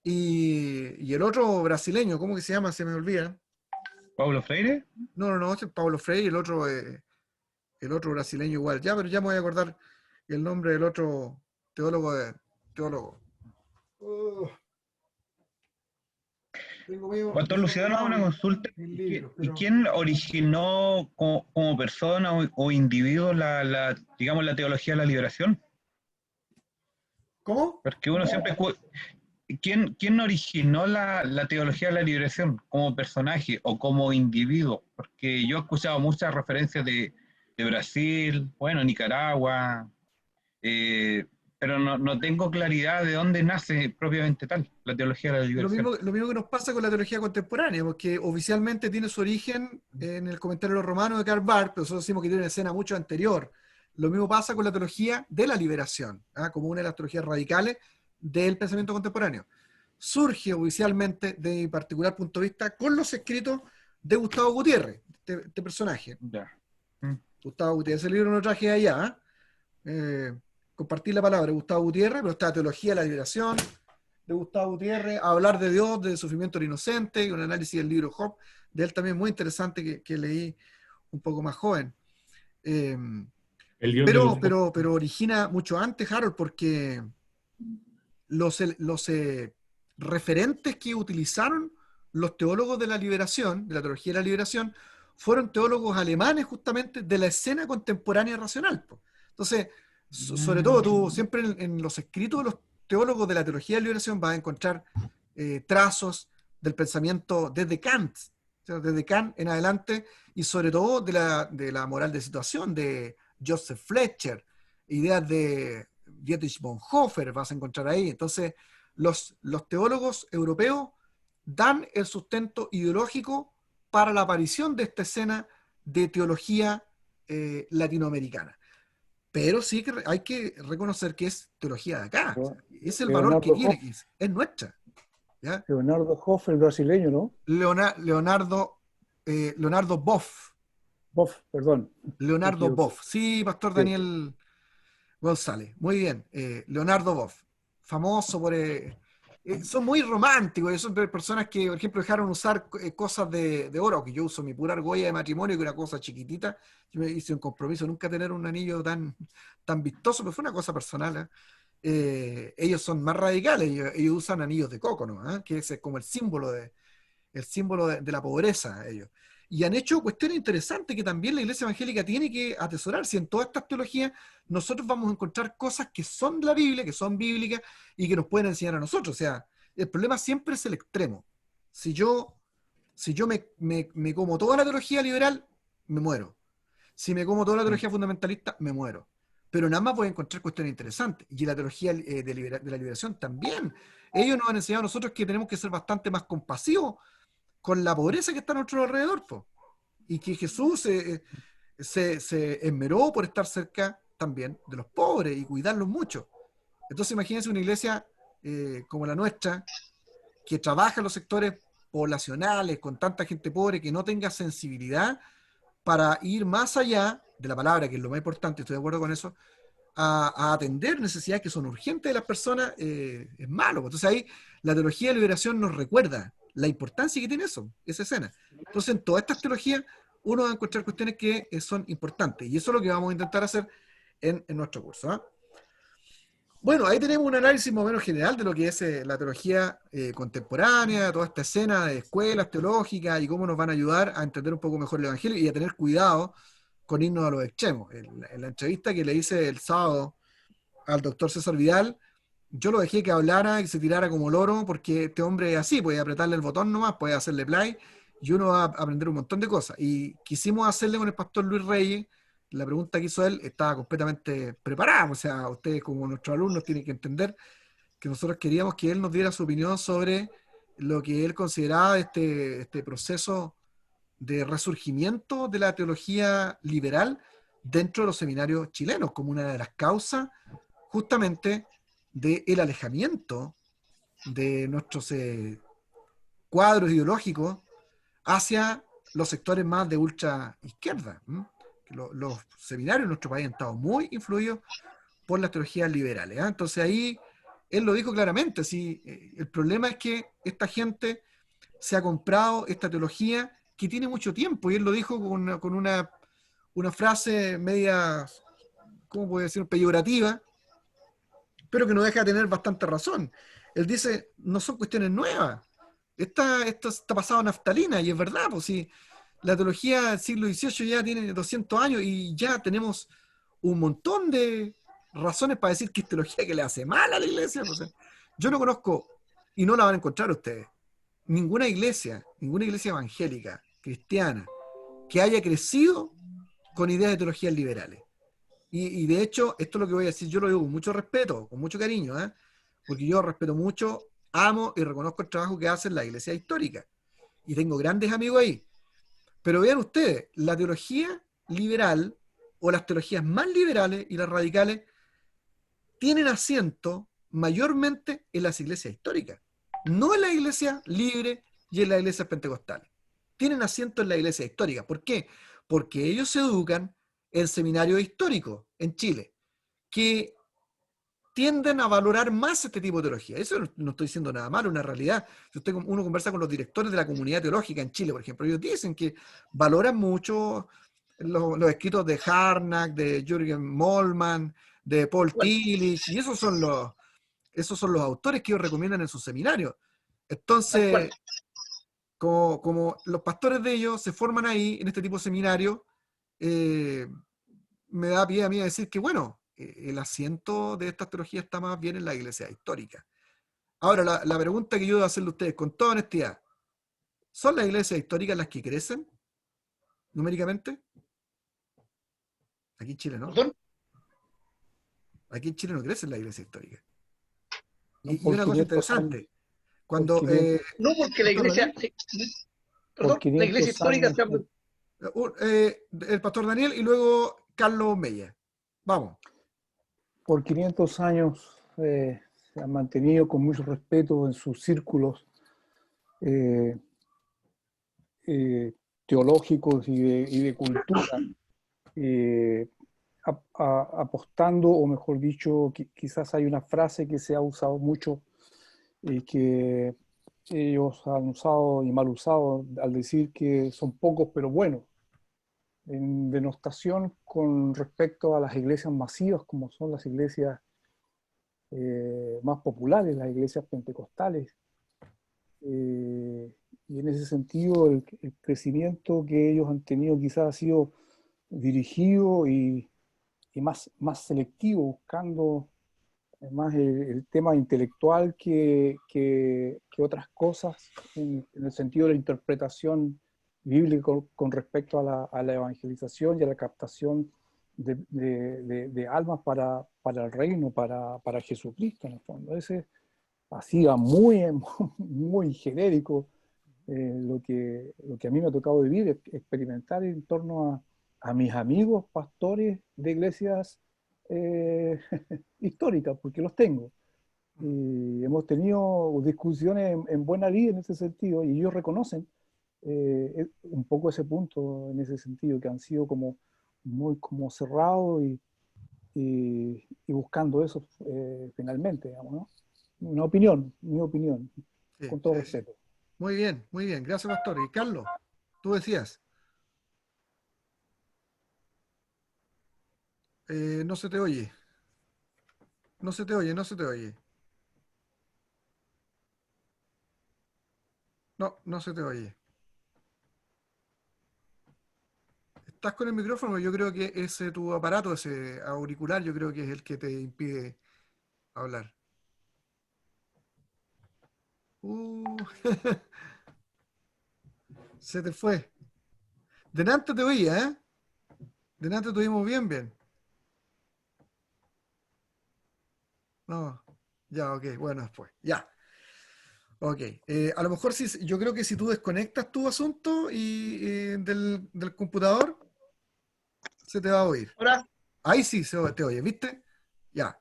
y el otro brasileño, ¿cómo que se llama? Se me olvida. ¿Paulo Freire? No, este es Paulo Freire, y el otro brasileño igual. Ya, pero ya me voy a acordar el nombre del otro teólogo. Tengo Pastor Luciano, una consulta. ¿Y quién originó como persona o individuo digamos, la teología de la liberación? ¿Cómo? Porque uno siempre... ¿Quién originó la teología de la liberación como personaje o como individuo? Porque yo he escuchado muchas referencias de Brasil, bueno, Nicaragua, pero no tengo claridad de dónde nace propiamente tal la teología de la liberación. Lo mismo que nos pasa con la teología contemporánea, porque oficialmente tiene su origen en el comentario de los romanos de Karl Barth, pero nosotros decimos que tiene una escena mucho anterior. Lo mismo pasa con la teología de la liberación, como una de las teologías radicales del pensamiento contemporáneo. Surge oficialmente, de mi particular punto de vista, con los escritos de Gustavo Gutiérrez, este personaje. Ya. Gustavo Gutiérrez, ese libro no traje allá. Compartir la palabra de Gustavo Gutiérrez, pero está Teología de la Liberación de Gustavo Gutiérrez, Hablar de Dios, del sufrimiento del inocente, un análisis del libro Job, de él también muy interesante que leí un poco más joven. Pero origina mucho antes, Harold, porque los referentes que utilizaron los teólogos de la liberación, de la teología de la liberación, fueron teólogos alemanes justamente de la escena contemporánea racional. Entonces, sobre todo tú siempre en los escritos de los teólogos de la teología de la liberación vas a encontrar trazos del pensamiento desde Kant, o sea, desde Kant en adelante, y sobre todo de la moral de situación de Joseph Fletcher, ideas de Dietrich Bonhoeffer vas a encontrar ahí. Entonces, los teólogos europeos dan el sustento ideológico para la aparición de esta escena de teología latinoamericana. Pero sí que hay que reconocer que es teología de acá. O sea, es el valor que tiene, que es nuestra. ¿Ya? Leonardo Hoff, el brasileño, ¿no? Leonardo Boff. Boff, perdón. Leonardo Boff. Sí, Pastor Daniel González. Muy bien. Leonardo Boff. Famoso por... son muy románticos. Son personas que, por ejemplo, dejaron usar cosas de oro, que yo uso mi pura argolla de matrimonio, que era una cosa chiquitita. Yo me hice un compromiso nunca tener un anillo tan vistoso, pero fue una cosa personal. Ellos son más radicales. Ellos usan anillos de coco, ¿no? Que es como el símbolo de la pobreza. Ellos. Y han hecho cuestiones interesantes que también la Iglesia Evangélica tiene que atesorar. Si en todas estas teologías nosotros vamos a encontrar cosas que son de la Biblia, que son bíblicas y que nos pueden enseñar a nosotros. O sea, el problema siempre es el extremo. Si yo me como toda la teología liberal, me muero. Si me como toda la teología fundamentalista, me muero. Pero nada más voy a encontrar cuestiones interesantes. Y la teología de la liberación también. Ellos nos han enseñado a nosotros que tenemos que ser bastante más compasivos con la pobreza que está a nuestro alrededor, po. Y que Jesús se esmeró por estar cerca también de los pobres y cuidarlos mucho. Entonces imagínense una iglesia como la nuestra, que trabaja en los sectores poblacionales, con tanta gente pobre, que no tenga sensibilidad para ir más allá de la palabra, que es lo más importante, estoy de acuerdo con eso, a atender necesidades que son urgentes de las personas, es malo. Entonces ahí la teología de liberación nos recuerda la importancia que tiene eso, esa escena. Entonces, en todas estas teologías, uno va a encontrar cuestiones que son importantes. Y eso es lo que vamos a intentar hacer en nuestro curso. ¿Eh? Bueno, ahí tenemos un análisis más o menos general de lo que es la teología contemporánea, toda esta escena de escuelas teológicas y cómo nos van a ayudar a entender un poco mejor el Evangelio y a tener cuidado con irnos a los extremos. En la entrevista que le hice el sábado al doctor César Vidal, yo lo dejé que hablara y se tirara como loro, porque este hombre es así, puede apretarle el botón nomás, puede hacerle play, y uno va a aprender un montón de cosas. Y quisimos hacerle con el pastor Luis Reyes, la pregunta que hizo él estaba completamente preparada, o sea, ustedes como nuestros alumnos tienen que entender que nosotros queríamos que él nos diera su opinión sobre lo que él consideraba este proceso de resurgimiento de la teología liberal dentro de los seminarios chilenos, como una de las causas justamente del alejamiento de nuestros cuadros ideológicos hacia los sectores más de ultra izquierda. Los seminarios en nuestro país han estado muy influidos por las teologías liberales. Entonces ahí él lo dijo claramente, sí, el problema es que esta gente se ha comprado esta teología que tiene mucho tiempo, y él lo dijo con una frase media, ¿cómo puedo decir?, peyorativa, pero que no deja de tener bastante razón. Él dice, no son cuestiones nuevas, esto está pasado a naftalina, y es verdad, pues sí, la teología del siglo XVIII ya tiene 200 años y ya tenemos un montón de razones para decir que es teología que le hace mal a la iglesia. O sea, yo no conozco, y no la van a encontrar ustedes, ninguna iglesia evangélica, cristiana, que haya crecido con ideas de teologías liberales. Y de hecho, esto es lo que voy a decir, yo lo digo con mucho respeto, con mucho cariño, ¿eh? Porque yo respeto mucho, amo y reconozco el trabajo que hacen las iglesias históricas. Y tengo grandes amigos ahí. Pero vean ustedes, la teología liberal o las teologías más liberales y las radicales tienen asiento mayormente en las iglesias históricas, no en las iglesias libres y en las iglesias pentecostales. Tienen asiento en la iglesia histórica. ¿Por qué? Porque ellos se educan en seminarios históricos en Chile, que tienden a valorar más este tipo de teología. Eso no estoy diciendo nada malo, una realidad. Si uno conversa con los directores de la comunidad teológica en Chile, por ejemplo, ellos dicen que valoran mucho los escritos de Harnack, de Jürgen Moltmann, de Paul Bueno, Tillich, y esos son los autores que ellos recomiendan en sus seminarios. tal cual. Entonces, como los pastores de ellos se forman ahí, en este tipo de seminarios, eh, me da pie a mí a decir que, bueno, el asiento de estas teologías está más bien en la iglesia histórica. Ahora, la pregunta que yo voy a hacerle a ustedes, con toda honestidad, ¿son las iglesias históricas las que crecen numéricamente? Aquí en Chile no. ¿Perdón? Aquí en Chile no crecen las iglesias históricas. No, Y por una cosa 500 años, interesante, por cuando... 500, No, porque la Pastor iglesia, Daniel, sí, por perdón, la iglesia 500 histórica años, se ha, el pastor Daniel y luego Carlos Mella. Vamos. por 500 años se han mantenido con mucho respeto en sus círculos eh, teológicos y de cultura, eh, apostando, o mejor dicho, quizás hay una frase que se ha usado mucho y que ellos han usado y mal usado al decir que son pocos pero buenos, en denostación con respecto a las iglesias masivas como son las iglesias más populares, las iglesias pentecostales. Y en ese sentido el crecimiento que ellos han tenido quizás ha sido dirigido y más selectivo, buscando más el tema intelectual que otras cosas en el sentido de la interpretación bíblica con respecto a la evangelización y a la captación de almas para el reino, para Jesucristo, en el fondo. Ese hacía muy, muy genérico lo que a mí me ha tocado vivir, experimentar en torno a mis amigos pastores de iglesias eh, históricas, porque los tengo. Y hemos tenido discusiones en buena lid en ese sentido, y ellos reconocen un poco ese punto en ese sentido, que han sido como muy como cerrados y buscando eso finalmente, digamos, ¿no? Una opinión, mi opinión, Sí, con todo sí, sí. respeto. Muy bien, muy bien. Gracias, pastor. Y Carlos, tú decías, no se te oye, no se te oye, no se te oye. No, no se te oye. ¿Estás con el micrófono? Yo creo que ese tu aparato, ese auricular, yo creo que es el que te impide hablar. Uh, se te fue. Delante te oía, ¿eh? Delante te oímos bien, bien. No, ya, ok, bueno, después. Ya, ok. A lo mejor sí, yo creo que si tú desconectas tu asunto del computador, se te va a oír. ahora, Ahí sí te oye, ¿viste? Ya.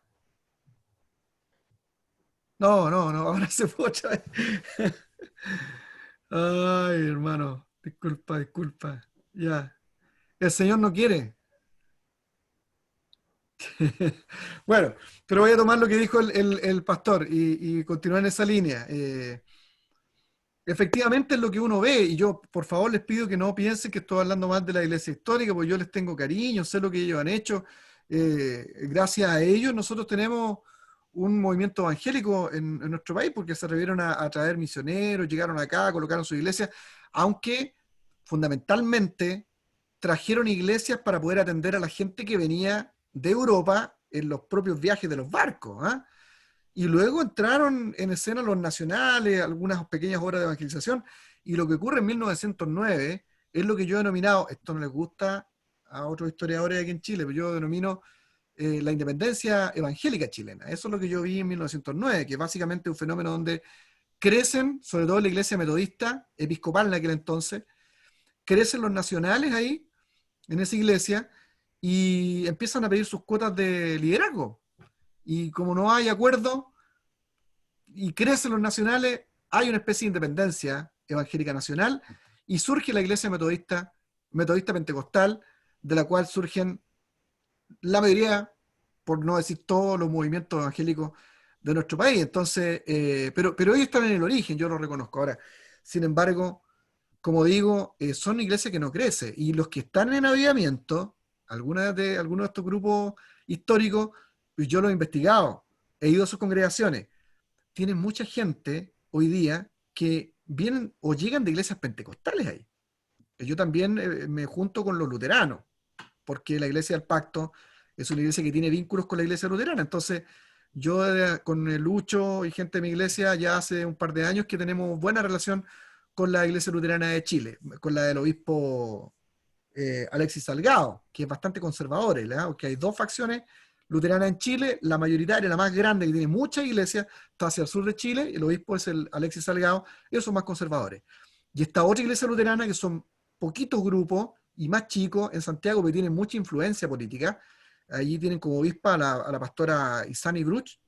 No, no, no, ahora se fue otra vez. Ay, hermano, disculpa, disculpa. Ya. El Señor no quiere. Bueno, pero voy a tomar lo que dijo el pastor y continuar en esa línea. Efectivamente es lo que uno ve, y yo por favor les pido que no piensen que estoy hablando mal de la iglesia histórica, porque yo les tengo cariño, sé lo que ellos han hecho. Gracias a ellos nosotros tenemos un movimiento evangélico en nuestro país, porque se atrevieron a traer misioneros, llegaron acá, colocaron su iglesia, aunque fundamentalmente trajeron iglesias para poder atender a la gente que venía de Europa en los propios viajes de los barcos, ¿ah? Y luego entraron en escena los nacionales, algunas pequeñas obras de evangelización, y lo que ocurre en 1909 es lo que yo he denominado, esto no les gusta a otros historiadores aquí en Chile, pero yo denomino la independencia evangélica chilena. Eso es lo que yo vi en 1909, que básicamente es un fenómeno donde crecen, sobre todo la iglesia metodista, episcopal en aquel entonces, crecen los nacionales ahí, en esa iglesia, y empiezan a pedir sus cuotas de liderazgo. Y como no hay acuerdo y crecen los nacionales, hay una especie de independencia evangélica nacional y surge la iglesia metodista pentecostal, de la cual surgen la mayoría, por no decir todos los movimientos evangélicos de nuestro país. Entonces, pero ellos están en el origen, yo lo reconozco. Ahora, sin embargo, como digo, son iglesias que no crecen, y los que están en avivamiento, algunos de estos grupos históricos, pues yo los he investigado, he ido a sus congregaciones, tienen mucha gente hoy día que vienen o llegan de iglesias pentecostales ahí. Yo también me junto con los luteranos, porque la iglesia del pacto es una iglesia que tiene vínculos con la iglesia luterana. Entonces, yo con el Lucho y gente de mi iglesia ya hace un par de años que tenemos buena relación con la iglesia luterana de Chile, con la del obispo Alexis Salgado, que es bastante conservador, ¿verdad? Porque hay dos facciones luteranas en Chile, la mayoritaria, la más grande, que tiene muchas iglesias, está hacia el sur de Chile, y el obispo es el Alexis Salgado, ellos son más conservadores. Y esta otra iglesia luterana, que son poquitos grupos y más chicos en Santiago, que tienen mucha influencia política. Allí tienen como obispa a la pastora Isani Bruch.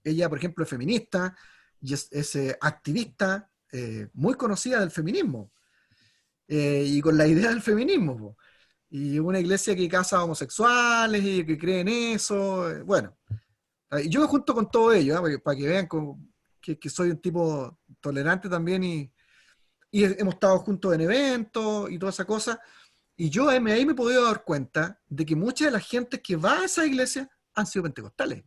Ella, por ejemplo, es feminista y es activista, muy conocida del feminismo, y con la idea del feminismo, po. Y una iglesia que casa homosexuales y que cree en eso. Bueno, yo me junto con todo ello, para que vean que soy un tipo tolerante también, y hemos estado juntos en eventos y toda esa cosa. Y yo ahí me he podido dar cuenta de que mucha de la gente que va a esa iglesia han sido pentecostales.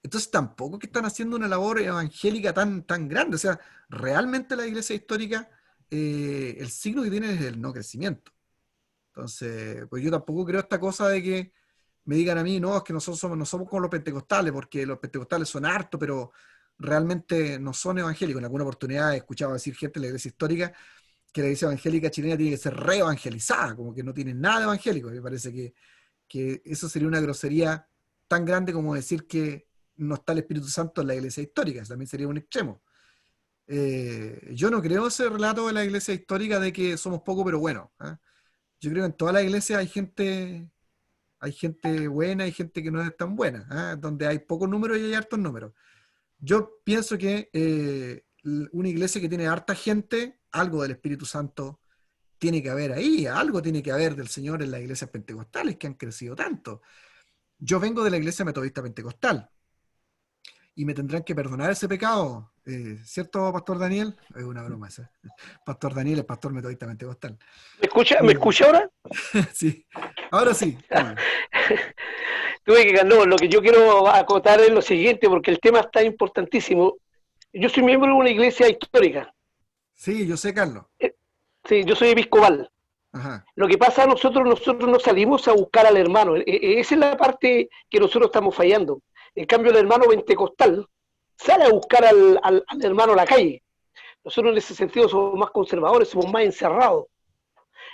Entonces tampoco es que están haciendo una labor evangélica tan grande. O sea, realmente la iglesia histórica, el signo que tiene es el no crecimiento. Entonces, pues yo tampoco creo esta cosa de que me digan a mí, no, es que nosotros no somos como los pentecostales, porque los pentecostales son hartos, pero realmente no son evangélicos. En alguna oportunidad he escuchado decir gente de la iglesia histórica que la iglesia evangélica chilena tiene que ser re-evangelizada, como que no tiene nada de evangélico. Me parece que eso sería una grosería tan grande como decir que no está el Espíritu Santo en la iglesia histórica. Eso también sería un extremo. Yo no creo ese relato de la iglesia histórica de que somos poco pero bueno, ¿eh? Yo creo que en toda la iglesia hay gente buena, hay gente que no es tan buena, ¿eh? Donde hay pocos números y hay hartos números. Yo pienso que una iglesia que tiene harta gente, algo del Espíritu Santo tiene que haber ahí, algo tiene que haber del Señor en las iglesias pentecostales que han crecido tanto. Yo vengo de la iglesia metodista pentecostal y me tendrán que perdonar ese pecado, ¿cierto, Pastor Daniel? Es una broma esa. Pastor Daniel es pastor metodista pentecostal. ¿Me escucha ahora? Sí, ahora sí. Tuve que no, lo que yo quiero acotar es lo siguiente, porque el tema está importantísimo. Yo soy miembro de una iglesia histórica. Sí, yo sé, Carlos. Sí, yo soy episcopal. Ajá. Lo que pasa, nosotros no salimos a buscar al hermano. Esa es la parte que nosotros estamos fallando. En cambio, el hermano pentecostal sale a buscar al hermano a la calle. Nosotros en ese sentido somos más conservadores, somos más encerrados.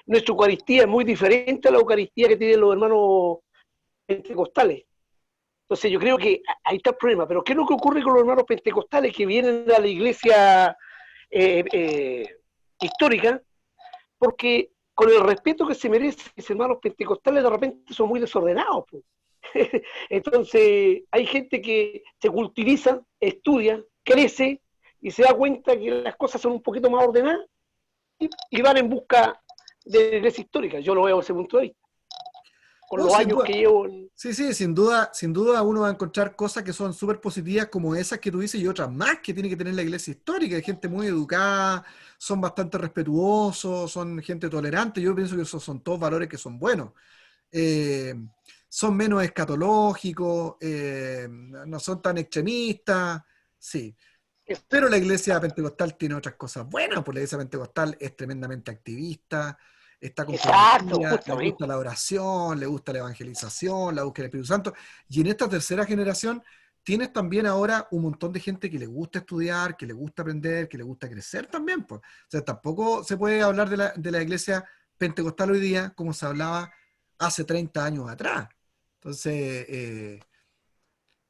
Nuestra Eucaristía es muy diferente a la Eucaristía que tienen los hermanos pentecostales. Entonces yo creo que ahí está el problema. Pero ¿qué es lo que ocurre con los hermanos pentecostales que vienen a la iglesia histórica? Porque con el respeto que se merecen los hermanos pentecostales, de repente son muy desordenados, pues. Entonces hay gente que se cultiviza, estudia, crece y se da cuenta que las cosas son un poquito más ordenadas y van en busca de la iglesia histórica. Yo lo veo desde ese punto de vista. con No, los sin años duda. que llevo. Sí, sí, sin duda uno va a encontrar cosas que son súper positivas como esas que tú dices y otras más que tiene que tener la iglesia histórica. Hay gente muy educada, son bastante respetuosos, son gente tolerante. Yo pienso que esos son todos valores que son buenos. Eh, Son menos escatológicos, no son tan extremistas, sí. Pero la iglesia pentecostal tiene otras cosas buenas, porque la iglesia pentecostal es tremendamente activista, está Exacto, comprometida, le gusta justamente. la oración, le gusta la evangelización, la búsqueda del Espíritu Santo. Y en esta tercera generación tienes también ahora un montón de gente que le gusta estudiar, que le gusta aprender, que le gusta crecer también, pues. O sea, tampoco se puede hablar de la iglesia pentecostal hoy día como se hablaba hace 30 años atrás. Entonces,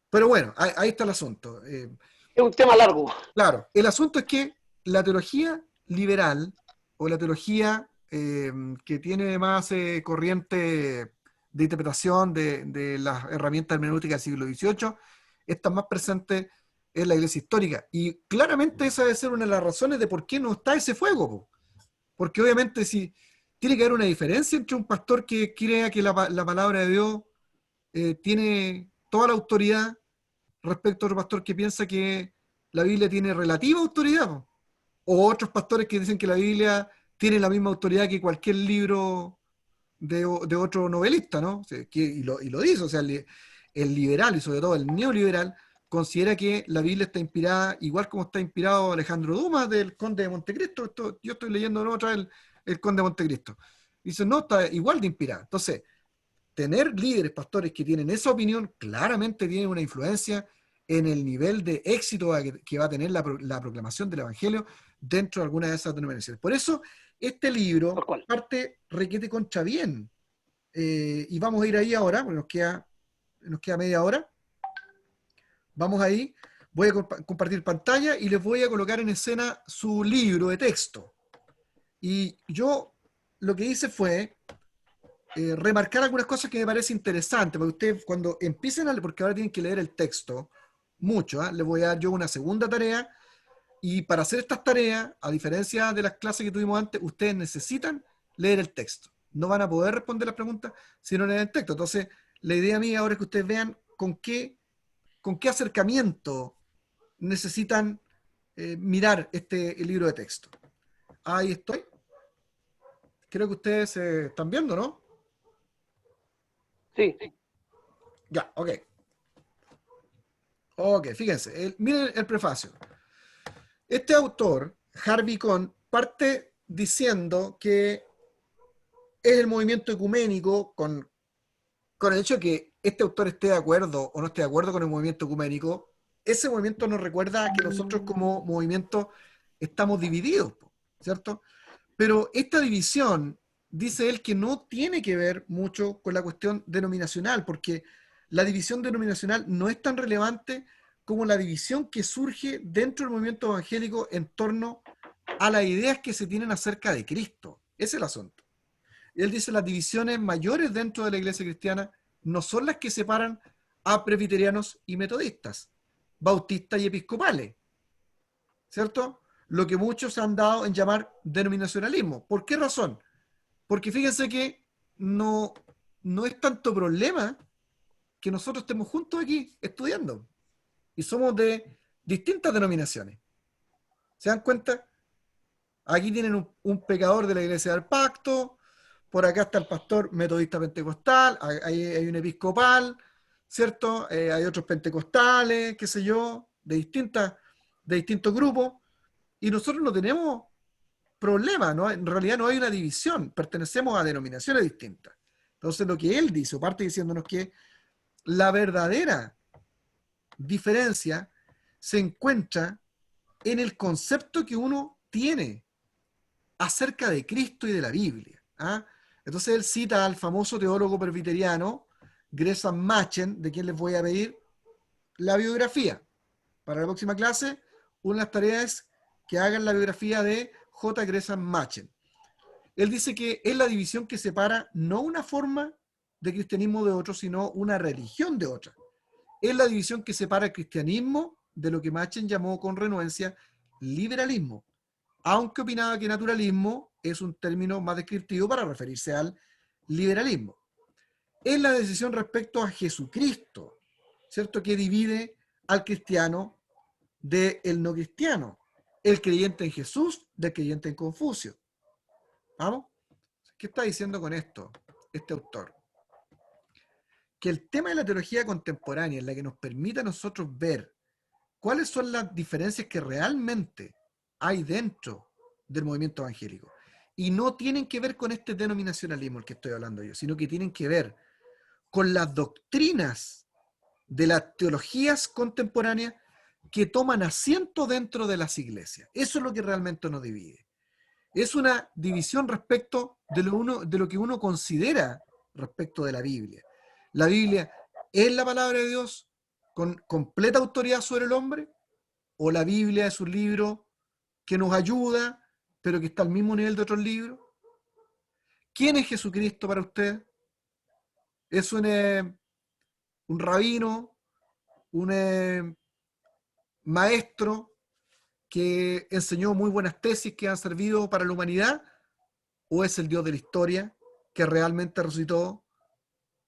pero bueno, ahí está el asunto. Es un tema largo. Claro, el asunto es que la teología liberal o la teología que tiene más corriente de interpretación de las herramientas hermenéuticas del siglo XVIII está más presente en la iglesia histórica. Y claramente esa debe ser una de las razones de por qué no está ese fuego, po. Porque obviamente si tiene que haber una diferencia entre un pastor que crea que la palabra de Dios tiene toda la autoridad respecto a otro pastor que piensa que la Biblia tiene relativa autoridad, po. O otros pastores que dicen que la Biblia tiene la misma autoridad que cualquier libro de otro novelista, ¿no? O sea, y lo dice, o sea, el liberal y sobre todo el neoliberal considera que la Biblia está inspirada, igual como está inspirado Alejandro Dumas del Conde de Montecristo. Yo estoy leyendo, ¿no?, otra vez el Conde de Montecristo. Dice, no, está igual de inspirada. Entonces, tener líderes pastores que tienen esa opinión claramente tiene una influencia en el nivel de éxito que va a tener la proclamación del Evangelio dentro de alguna de esas denominaciones. Por eso, este libro Tal cual. parte requete contra bien. Y vamos a ir ahí ahora, porque nos queda media hora. Vamos ahí. Voy a compartir pantalla y les voy a colocar en escena su libro de texto. Y yo lo que hice fue remarcar algunas cosas que me parece interesante, para ustedes cuando empiecen a leer, porque ahora tienen que leer el texto, mucho, ¿eh? Les voy a dar yo una segunda tarea, y para hacer estas tareas, a diferencia de las clases que tuvimos antes, ustedes necesitan leer el texto. No van a poder responder las preguntas si no leen el texto. Entonces, la idea mía ahora es que ustedes vean con qué acercamiento necesitan mirar el libro de texto. Ahí estoy. Creo que ustedes están viendo, ¿no? Sí. Ya, ok. Ok, fíjense, miren el prefacio. Este autor, Harvey Cohn, parte diciendo que es el movimiento ecuménico con el hecho de que este autor esté de acuerdo o no esté de acuerdo con el movimiento ecuménico. Ese movimiento nos recuerda que nosotros como movimiento estamos divididos, ¿cierto? Pero esta división, dice él, que no tiene que ver mucho con la cuestión denominacional, porque la división denominacional no es tan relevante como la división que surge dentro del movimiento evangélico en torno a las ideas que se tienen acerca de Cristo. Ese es el asunto. Él dice las divisiones mayores dentro de la iglesia cristiana no son las que separan a presbiterianos y metodistas, bautistas y episcopales, ¿cierto? Lo que muchos han dado en llamar denominacionalismo. ¿Por qué razón? Porque fíjense que no es tanto problema que nosotros estemos juntos aquí estudiando. Y somos de distintas denominaciones. ¿Se dan cuenta? Aquí tienen un pecador de la iglesia del pacto, por acá está el pastor metodista pentecostal, hay un episcopal, ¿cierto? Hay otros pentecostales, qué sé yo, de distintos grupos, y nosotros no tenemos problema, ¿no? En realidad no hay una división, pertenecemos a denominaciones distintas. Entonces lo que él dice, parte diciéndonos que la verdadera diferencia se encuentra en el concepto que uno tiene acerca de Cristo y de la Biblia, ¿ah? Entonces él cita al famoso teólogo presbiteriano Gresham Machen, de quien les voy a pedir la biografía. Para la próxima clase, una de las tareas es que hagan la biografía de J. Gresham Machen. Él dice que es la división que separa no una forma de cristianismo de otra, sino una religión de otra. Es la división que separa el cristianismo de lo que Machen llamó con renuencia liberalismo, aunque opinaba que naturalismo es un término más descriptivo para referirse al liberalismo. es la decisión respecto a Jesucristo, ¿cierto? Que divide al cristiano del no cristiano, el creyente en Jesús del creyente en Confucio. ¿Vamos? ¿Qué está diciendo con esto este autor? Que el tema de la teología contemporánea es la que nos permite a nosotros ver cuáles son las diferencias que realmente hay dentro del movimiento evangélico. Y no tienen que ver con este denominacionalismo del que estoy hablando yo, sino que tienen que ver con las doctrinas de las teologías contemporáneas que toman asiento dentro de las iglesias. Eso es lo que realmente nos divide. Es una división respecto de lo que uno considera respecto de la Biblia. ¿La Biblia es la palabra de Dios con completa autoridad sobre el hombre? ¿O la Biblia es un libro que nos ayuda, pero que está al mismo nivel de otros libros? ¿Quién es Jesucristo para usted? ¿Es un rabino, un maestro que enseñó muy buenas tesis que han servido para la humanidad? ¿O es el Dios de la historia que realmente resucitó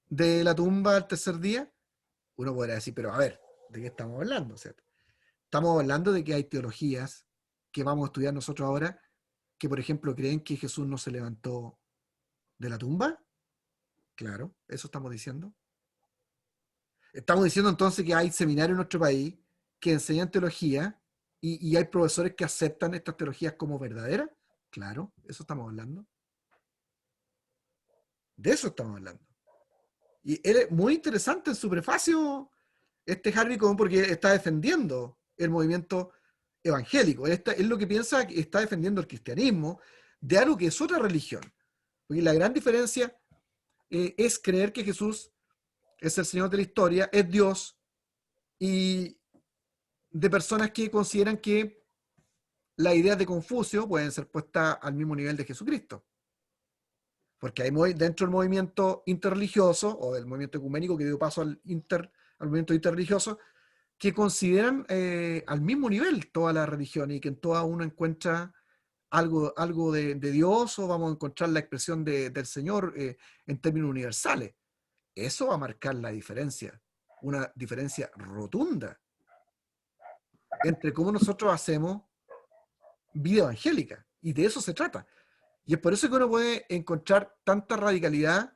de la tumba al tercer día? Uno podrá decir, pero a ver, ¿de qué estamos hablando? ¿Cierto? Estamos hablando de que hay teologías que vamos a estudiar nosotros ahora que, por ejemplo, creen que Jesús no se levantó de la tumba. Claro, eso estamos diciendo. Estamos diciendo entonces que hay seminarios en nuestro país que enseñan teología y hay profesores que aceptan estas teologías como verdaderas. Claro, eso estamos hablando. De eso estamos hablando. Y él es muy interesante en su prefacio, Harvey Cohn, porque está defendiendo el movimiento evangélico. Es lo que piensa que está defendiendo el cristianismo de algo que es otra religión. Porque la gran diferencia es creer que Jesús es el Señor de la historia, es Dios, y de personas que consideran que las ideas de Confucio pueden ser puestas al mismo nivel de Jesucristo. Porque hay dentro del movimiento interreligioso, o del movimiento ecuménico que dio paso al movimiento interreligioso, que consideran al mismo nivel toda la religión y que en toda uno encuentra algo de Dios, o vamos a encontrar la expresión del Señor en términos universales. Eso va a marcar la diferencia, una diferencia rotunda entre cómo nosotros hacemos vida evangélica, y de eso se trata. Y es por eso que uno puede encontrar tanta radicalidad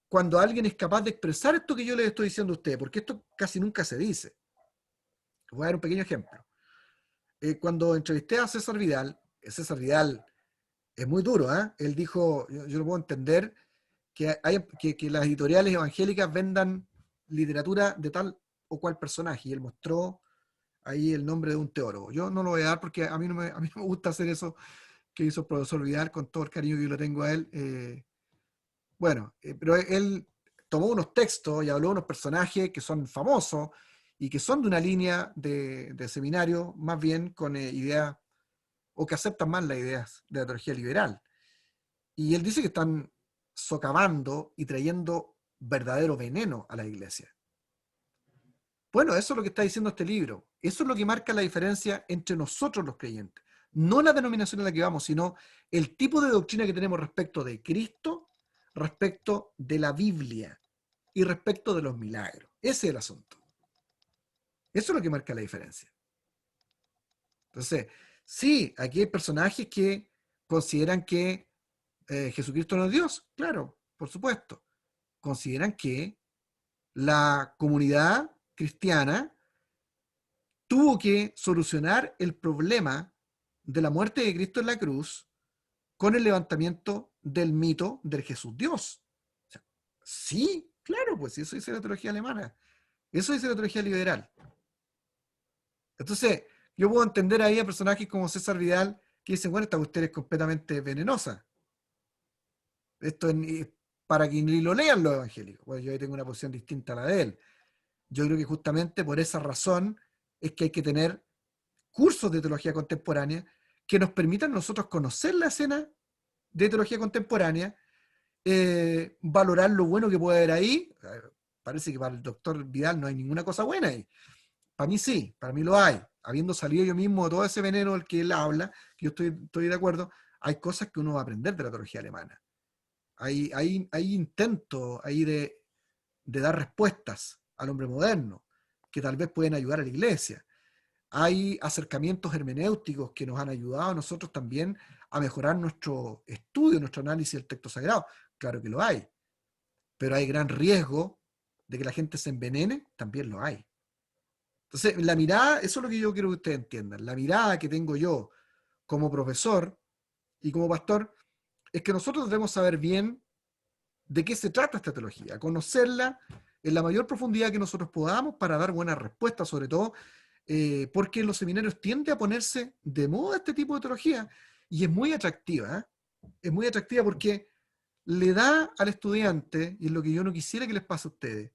cuando alguien es capaz de expresar esto que yo les estoy diciendo a ustedes, porque esto casi nunca se dice. Voy a dar un pequeño ejemplo. Cuando entrevisté a César Vidal es muy duro, ¿eh? Él dijo, yo lo puedo entender, que las editoriales evangélicas vendan literatura de tal o cual personaje, y él mostró ahí el nombre de un teólogo. Yo no lo voy a dar porque a mí no me gusta hacer eso que hizo el profesor Vidal, con todo el cariño que yo le tengo a él. Pero él tomó unos textos y habló de unos personajes que son famosos y que son de una línea de seminario más bien con ideas, o que aceptan más las ideas de la teología liberal. Y él dice que están socavando y trayendo verdadero veneno a la iglesia. Bueno, eso es lo que está diciendo este libro. Eso es lo que marca la diferencia entre nosotros los creyentes. No la denominación en la que vamos, sino el tipo de doctrina que tenemos respecto de Cristo, respecto de la Biblia y respecto de los milagros. Ese es el asunto. Eso es lo que marca la diferencia. Entonces, sí, aquí hay personajes que consideran que Jesucristo no es Dios. Claro, por supuesto. Consideran que la comunidad cristiana tuvo que solucionar el problema de la muerte de Cristo en la cruz con el levantamiento del mito del Jesús Dios. O sea, sí, claro, pues eso dice la teología alemana. Eso dice la teología liberal. Entonces, yo puedo entender ahí a personajes como César Vidal que dicen, bueno, esta cuestión es completamente venenosa. Esto es para que ni lo lean los evangélicos. Bueno, yo ahí tengo una posición distinta a la de él. Yo creo que justamente por esa razón es que hay que tener cursos de teología contemporánea que nos permitan nosotros conocer la escena de teología contemporánea, valorar lo bueno que puede haber ahí. Parece que para el doctor Vidal no hay ninguna cosa buena ahí. Para mí sí, para mí lo hay. Habiendo salido yo mismo de todo ese veneno del que él habla, que yo estoy de acuerdo, hay cosas que uno va a aprender de la teología alemana. Hay intentos ahí de de dar respuestas al hombre moderno, que tal vez pueden ayudar a la iglesia. Hay acercamientos hermenéuticos que nos han ayudado a nosotros también a mejorar nuestro estudio, nuestro análisis del texto sagrado. Claro que lo hay, pero hay gran riesgo de que la gente se envenene, también lo hay. Entonces, la mirada, eso es lo que yo quiero que ustedes entiendan, la mirada que tengo yo como profesor y como pastor, es que nosotros debemos saber bien de qué se trata esta teología, conocerla en la mayor profundidad que nosotros podamos para dar buenas respuestas, sobre todo porque en los seminarios tiende a ponerse de moda este tipo de teología y es muy atractiva, ¿eh? Es muy atractiva porque le da al estudiante, y es lo que yo no quisiera que les pase a ustedes,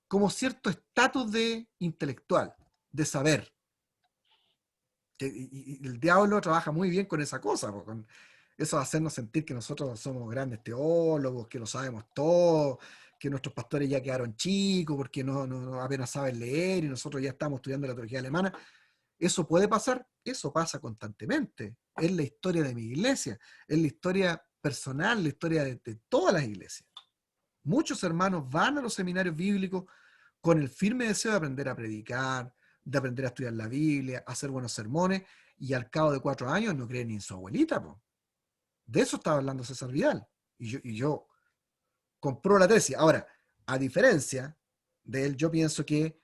como cierto estatus de intelectual, de saber. Y el diablo trabaja muy bien con esa cosa, con eso de hacernos sentir que nosotros somos grandes teólogos, que lo sabemos todo, que nuestros pastores ya quedaron chicos porque no apenas saben leer y nosotros ya estamos estudiando la teología alemana. ¿Eso puede pasar? Eso pasa constantemente. Es la historia de mi iglesia, es la historia personal, la historia de todas las iglesias. Muchos hermanos van a los seminarios bíblicos con el firme deseo de aprender a predicar, de aprender a estudiar la Biblia, a hacer buenos sermones, y al cabo de 4 años no creen ni en su abuelita, po. De eso estaba hablando César Vidal. Y yo compro la tesis. Ahora, a diferencia de él, yo pienso que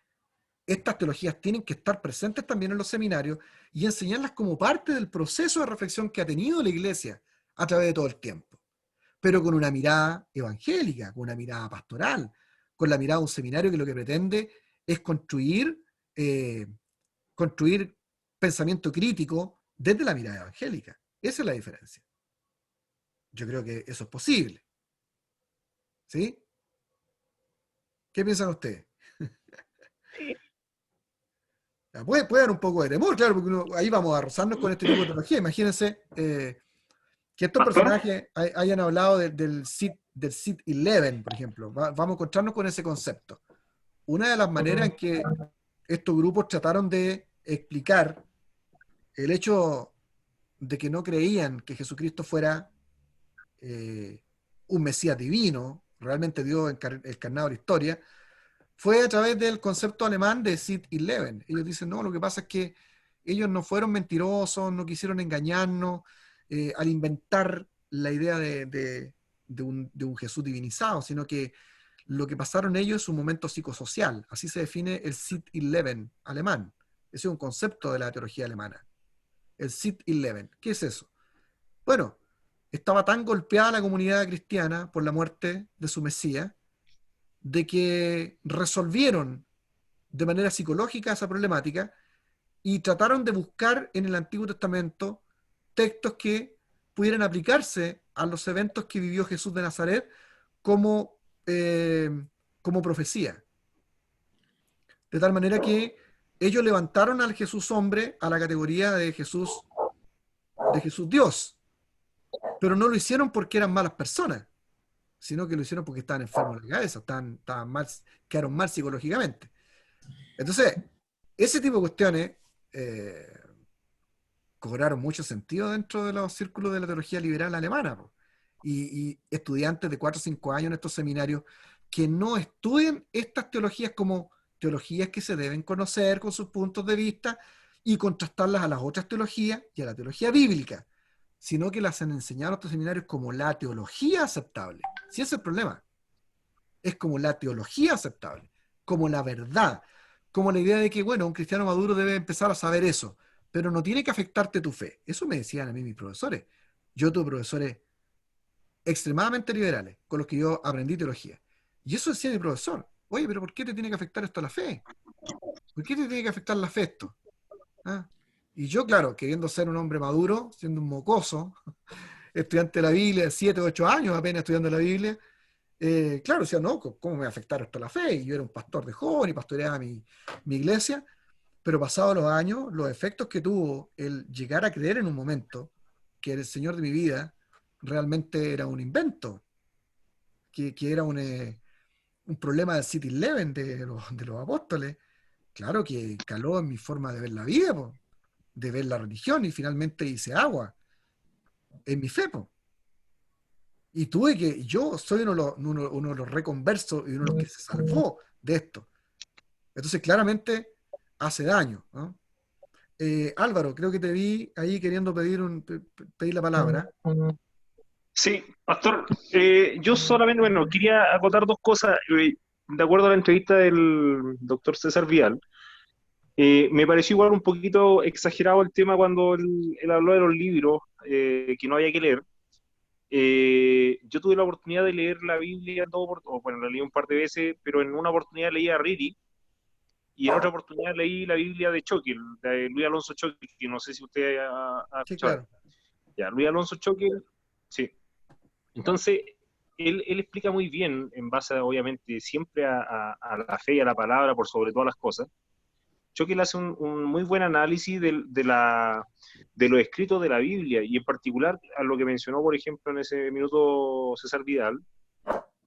estas teologías tienen que estar presentes también en los seminarios y enseñarlas como parte del proceso de reflexión que ha tenido la iglesia a través de todo el tiempo, pero con una mirada evangélica, con una mirada pastoral, con la mirada de un seminario que lo que pretende es construir pensamiento crítico desde la mirada evangélica. Esa es la diferencia. Yo creo que eso es posible. ¿Sí? ¿Qué piensan ustedes? Puede dar un poco de temor, claro, porque ahí vamos a rozarnos con este tipo de teología. Imagínense que estos personajes hayan hablado del Sid 11, por ejemplo. Vamos a encontrarnos con ese concepto. Una de las maneras en que estos grupos trataron de explicar el hecho de que no creían que Jesucristo fuera un Mesías divino, realmente Dios encarnado en la historia, fue a través del concepto alemán de Sid 11. Ellos dicen, no, lo que pasa es que ellos no fueron mentirosos, no quisieron engañarnos al inventar la idea de un Jesús divinizado, sino que lo que pasaron ellos es un momento psicosocial. Así se define el Sid 11 alemán. Ese es un concepto de la teología alemana. El Sid 11. ¿Qué es eso? Bueno, estaba tan golpeada la comunidad cristiana por la muerte de su Mesías, de que resolvieron de manera psicológica esa problemática y trataron de buscar en el Antiguo Testamento textos que pudieran aplicarse a los eventos que vivió Jesús de Nazaret como profecía. De tal manera que ellos levantaron al Jesús hombre a la categoría de Jesús Dios, pero no lo hicieron porque eran malas personas, sino que lo hicieron porque estaban enfermos de la cabeza, estaban mal, quedaron mal psicológicamente. Entonces, ese tipo de cuestiones cobraron mucho sentido dentro de los círculos de la teología liberal alemana, y estudiantes de 4 o 5 años en estos seminarios que no estudien estas teologías como teologías que se deben conocer con sus puntos de vista y contrastarlas a las otras teologías y a la teología bíblica, sino que las han enseñado en estos seminarios como la teología aceptable. Si ese es el problema, es como la teología aceptable, como la verdad, como la idea de que, bueno, un cristiano maduro debe empezar a saber eso, pero no tiene que afectarte tu fe. Eso me decían a mí mis profesores. Yo tuve profesores extremadamente liberales, con los que yo aprendí teología. Y eso decía mi profesor. Oye, pero ¿por qué te tiene que afectar esto a la fe? ¿Por qué te tiene que afectar la fe esto? ¿Ah? Y yo, claro, queriendo ser un hombre maduro, siendo un mocoso, estudiante de la Biblia, 7 o 8 años apenas estudiando la Biblia, claro, decía, no, ¿cómo me va a afectar esto a la fe? Y yo era un pastor de joven y pastoreaba mi iglesia, pero pasados los años, los efectos que tuvo el llegar a creer en un momento que el Señor de mi vida realmente era un invento, que era un problema del City Leven de los apóstoles, claro que caló en mi forma de ver la vida, de ver la religión, y finalmente hice agua en mi fe. Y yo soy uno de los reconversos y uno de los que se salvó de esto. Entonces, claramente hace daño, ¿no? Álvaro, creo que te vi ahí queriendo pedir la palabra. Sí, Pastor, yo solamente, bueno, quería acotar dos cosas. De acuerdo a la entrevista del doctor César Vial, me pareció igual un poquito exagerado el tema cuando él habló de los libros que no había que leer. Yo tuve la oportunidad de leer la Biblia, bueno, la leí un par de veces, pero en una oportunidad leí a Riri y en otra oportunidad leí la Biblia de Choquel, de Luis Alonso Choquel, que no sé si usted ha Sí, escuchado. claro. Ya, Luis Alonso Choquel, sí. Entonces, él explica muy bien, en base, obviamente, siempre a la fe y a la palabra, por sobre todas las cosas. Choquel hace un muy buen análisis de los escritos de la Biblia, y en particular a lo que mencionó, por ejemplo, en ese minuto César Vidal,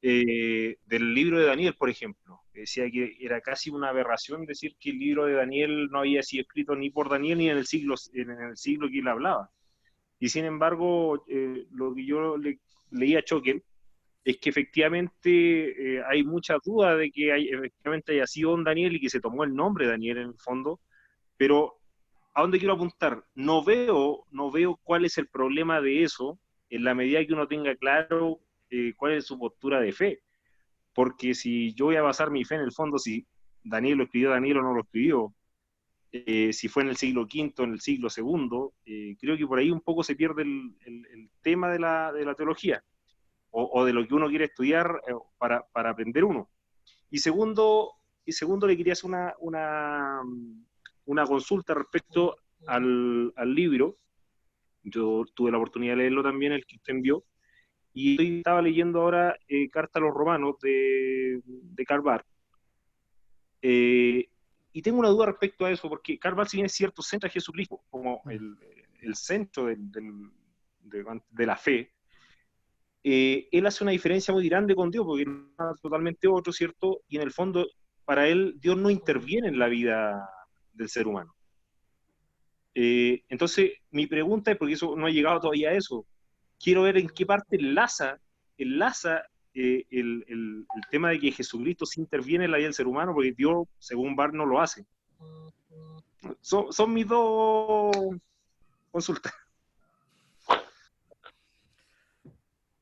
del libro de Daniel, por ejemplo. Decía que era casi una aberración decir que el libro de Daniel no había sido escrito ni por Daniel ni en el siglo que él hablaba. Y sin embargo, lo que yo leí a Choquel es que efectivamente hay mucha duda de que efectivamente haya sido don Daniel y que se tomó el nombre de Daniel en el fondo, pero ¿a dónde quiero apuntar? No veo cuál es el problema de eso en la medida que uno tenga claro cuál es su postura de fe, porque si yo voy a basar mi fe en el fondo, si Daniel lo escribió Daniel o no lo escribió, si fue en el siglo V, en el siglo II, creo que por ahí un poco se pierde el tema de la teología, o de lo que uno quiere estudiar para aprender uno. Y segundo, le quería hacer una consulta respecto al libro. Yo tuve la oportunidad de leerlo también, el que usted envió, y estaba leyendo ahora Carta a los Romanos de Karl Barth. Y tengo una duda respecto a eso, porque Karl Barth, si bien es cierto, centra a Jesucristo como el centro de la fe, él hace una diferencia muy grande con Dios, porque es totalmente otro, ¿cierto? Y en el fondo, para él, Dios no interviene en la vida del ser humano. Entonces, mi pregunta es, porque eso no ha llegado todavía a eso, quiero ver en qué parte enlaza el tema de que Jesucristo sí interviene en la vida del ser humano, porque Dios, según Barth, no lo hace. Son mis dos consultas.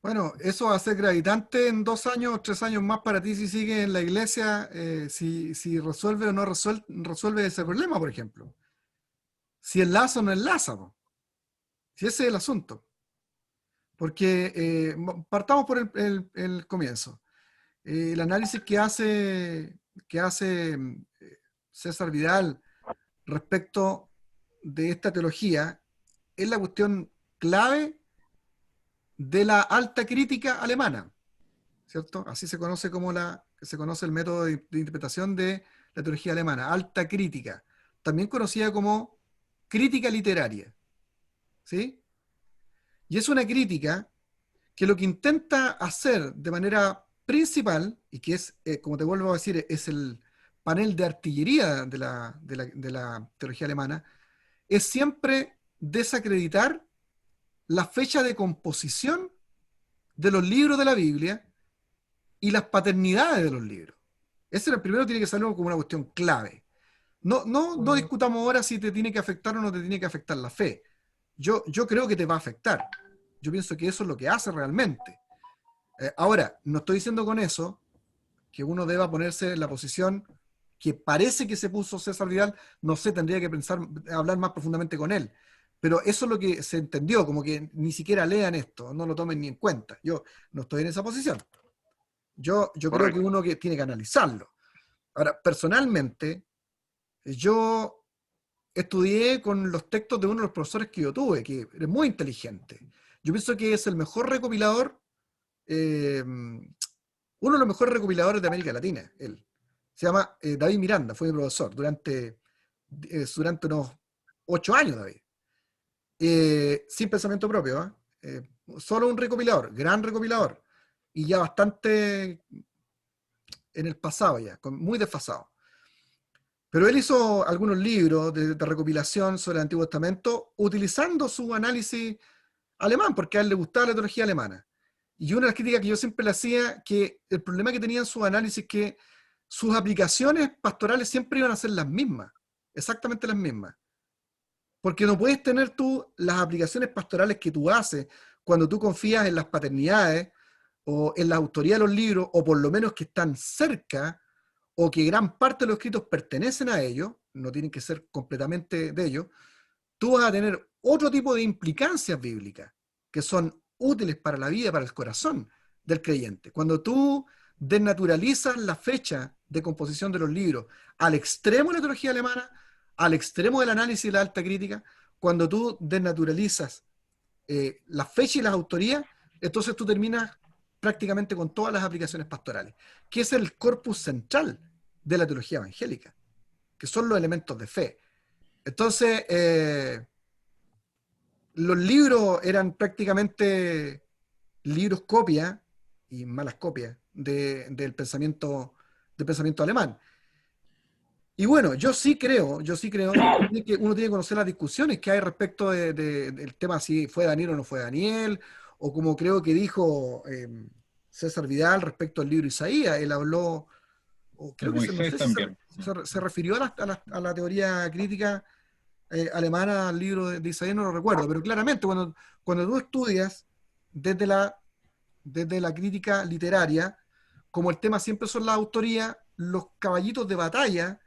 Bueno, eso va a ser gravitante en 2 años, 3 años más para ti si sigues en la iglesia, si resuelve o no resuelve ese problema, por ejemplo. Si enlaza o no enlaza, po. Si ese es el asunto. Porque partamos por el comienzo. El análisis que hace César Vidal respecto de esta teología es la cuestión clave de la alta crítica alemana, ¿cierto? Así se conoce se conoce el método de interpretación de la teología alemana, alta crítica, también conocida como crítica literaria, ¿sí? Y es una crítica que lo que intenta hacer de manera principal, y que es, como te vuelvo a decir, es el panel de artillería de la teología alemana, es siempre desacreditar la fecha de composición de los libros de la Biblia y las paternidades de los libros. Ese es el primero, tiene que salir como una cuestión clave. No discutamos ahora si te tiene que afectar o no te tiene que afectar la fe. Yo creo que te va a afectar. Yo pienso que eso es lo que hace realmente. Ahora, no estoy diciendo con eso que uno deba ponerse en la posición que parece que se puso César Vidal. No sé, tendría que hablar más profundamente con él. Pero eso es lo que se entendió, como que ni siquiera lean esto, no lo tomen ni en cuenta. Yo no estoy en esa posición. Yo creo que uno que tiene que analizarlo. Ahora, personalmente, yo estudié con los textos de uno de los profesores que yo tuve, que es muy inteligente. Yo pienso que es el mejor recopilador, uno de los mejores recopiladores de América Latina. Él se llama David Miranda, fue mi profesor durante unos 8 años, David. Sin pensamiento propio, solo un recopilador, gran recopilador, y ya bastante en el pasado ya, muy desfasado. Pero él hizo algunos libros de recopilación sobre el Antiguo Testamento utilizando su análisis alemán, porque a él le gustaba la teología alemana. Y una de las críticas que yo siempre le hacía, que el problema que tenían sus análisis es que sus aplicaciones pastorales siempre iban a ser las mismas, exactamente las mismas. Porque no puedes tener tú las aplicaciones pastorales que tú haces cuando tú confías en las paternidades o en la autoría de los libros, o por lo menos que están cerca, o que gran parte de los escritos pertenecen a ellos, no tienen que ser completamente de ellos. Tú vas a tener otro tipo de implicancias bíblicas que son útiles para la vida, para el corazón del creyente. Cuando tú desnaturalizas la fecha de composición de los libros al extremo de la teología alemana, al extremo del análisis y la alta crítica, cuando tú desnaturalizas la fecha y las autorías, entonces tú terminas prácticamente con todas las aplicaciones pastorales, que es el corpus central de la teología evangélica, que son los elementos de fe. Entonces, los libros eran prácticamente libros copias, y malas copias, del pensamiento alemán. Y bueno, yo sí creo que uno tiene que conocer las discusiones que hay respecto del tema si fue Daniel o no fue Daniel, o como creo que dijo César Vidal respecto al libro Isaías. Él habló, o creo que no sé si se refirió a la teoría crítica alemana al libro de Isaías, no lo recuerdo, pero claramente cuando tú estudias desde la crítica literaria, como el tema siempre son las autorías, los caballitos de batalla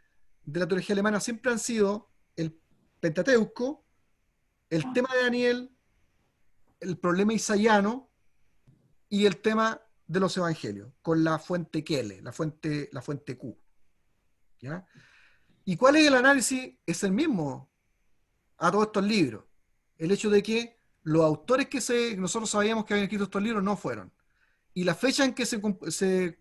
de la teología alemana siempre han sido el Pentateuco, el tema de Daniel, el problema isaiano y el tema de los evangelios, con la fuente Kele, la fuente Q. ¿Ya? ¿Y cuál es el análisis? Es el mismo a todos estos libros. El hecho de que los autores que nosotros sabíamos que habían escrito estos libros no fueron. Y la fecha en que se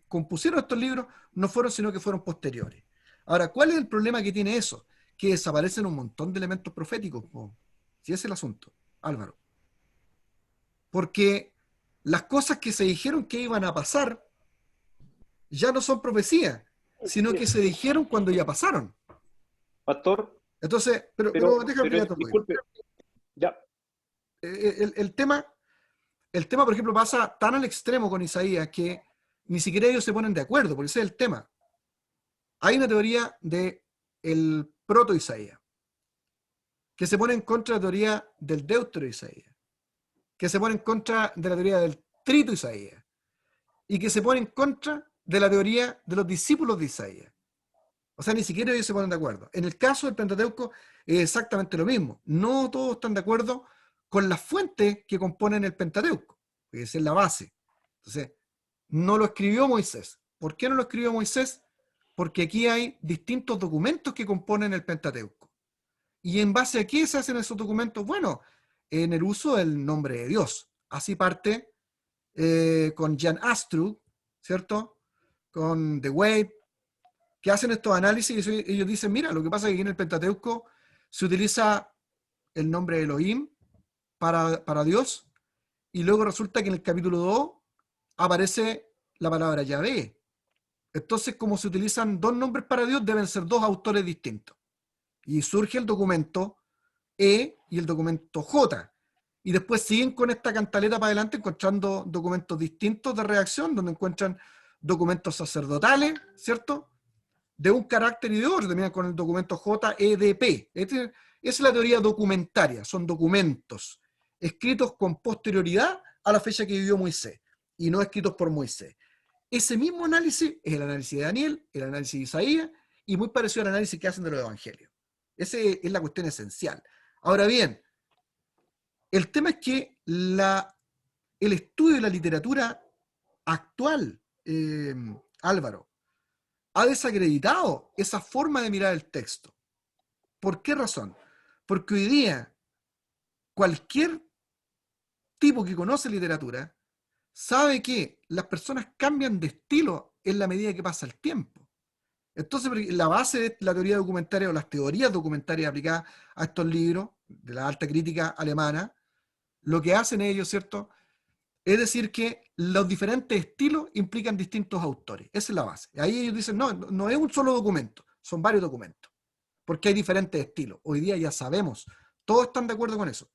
compusieron estos libros no fueron, sino que fueron posteriores. Ahora, ¿cuál es el problema que tiene eso? Que desaparecen un montón de elementos proféticos. Si ese es el asunto, Álvaro. Porque las cosas que se dijeron que iban a pasar ya no son profecías, sino que se dijeron cuando ya pasaron. Pastor. Entonces, pero déjame explicar. Disculpe. Ya. El tema, por ejemplo, pasa tan al extremo con Isaías que ni siquiera ellos se ponen de acuerdo, porque ese es el tema. Hay una teoría del proto-Isaías, que se pone en contra de la teoría del deutero-Isaías, que se pone en contra de la teoría del trito-Isaías, y que se pone en contra de la teoría de los discípulos de Isaías. O sea, ni siquiera ellos se ponen de acuerdo. En el caso del Pentateuco es exactamente lo mismo. No todos están de acuerdo con las fuentes que componen el Pentateuco, que es la base. Entonces, no lo escribió Moisés. ¿Por qué no lo escribió Moisés? Porque aquí hay distintos documentos que componen el Pentateuco. ¿Y en base a qué se hacen esos documentos? Bueno, en el uso del nombre de Dios. Así parte con Jan Astrup, ¿cierto? Con The Wave, que hacen estos análisis y ellos dicen, mira, lo que pasa es que aquí en el Pentateuco se utiliza el nombre de Elohim para Dios, y luego resulta que en el capítulo 2 aparece la palabra Yahvé. Entonces, como se utilizan dos nombres para Dios, deben ser dos autores distintos. Y surge el documento E y el documento J. Y después siguen con esta cantaleta para adelante, encontrando documentos distintos de redacción, donde encuentran documentos sacerdotales, ¿cierto?, de un carácter y de otro. Terminan con el documento JEDP. Esa es la teoría documentaria. Son documentos escritos con posterioridad a la fecha que vivió Moisés, y no escritos por Moisés. Ese mismo análisis es el análisis de Daniel, el análisis de Isaías, y muy parecido al análisis que hacen de los evangelios. Esa es la cuestión esencial. Ahora bien, el tema es que el estudio de la literatura actual, Álvaro, ha desacreditado esa forma de mirar el texto. ¿Por qué razón? Porque hoy día cualquier tipo que conoce literatura sabe que las personas cambian de estilo en la medida que pasa el tiempo. Entonces, la base de la teoría documentaria o las teorías documentarias aplicadas a estos libros de la alta crítica alemana, lo que hacen ellos, ¿cierto?, es decir que los diferentes estilos implican distintos autores. Esa es la base. Ahí ellos dicen, no es un solo documento, son varios documentos, porque hay diferentes estilos. Hoy día ya sabemos, todos están de acuerdo con eso,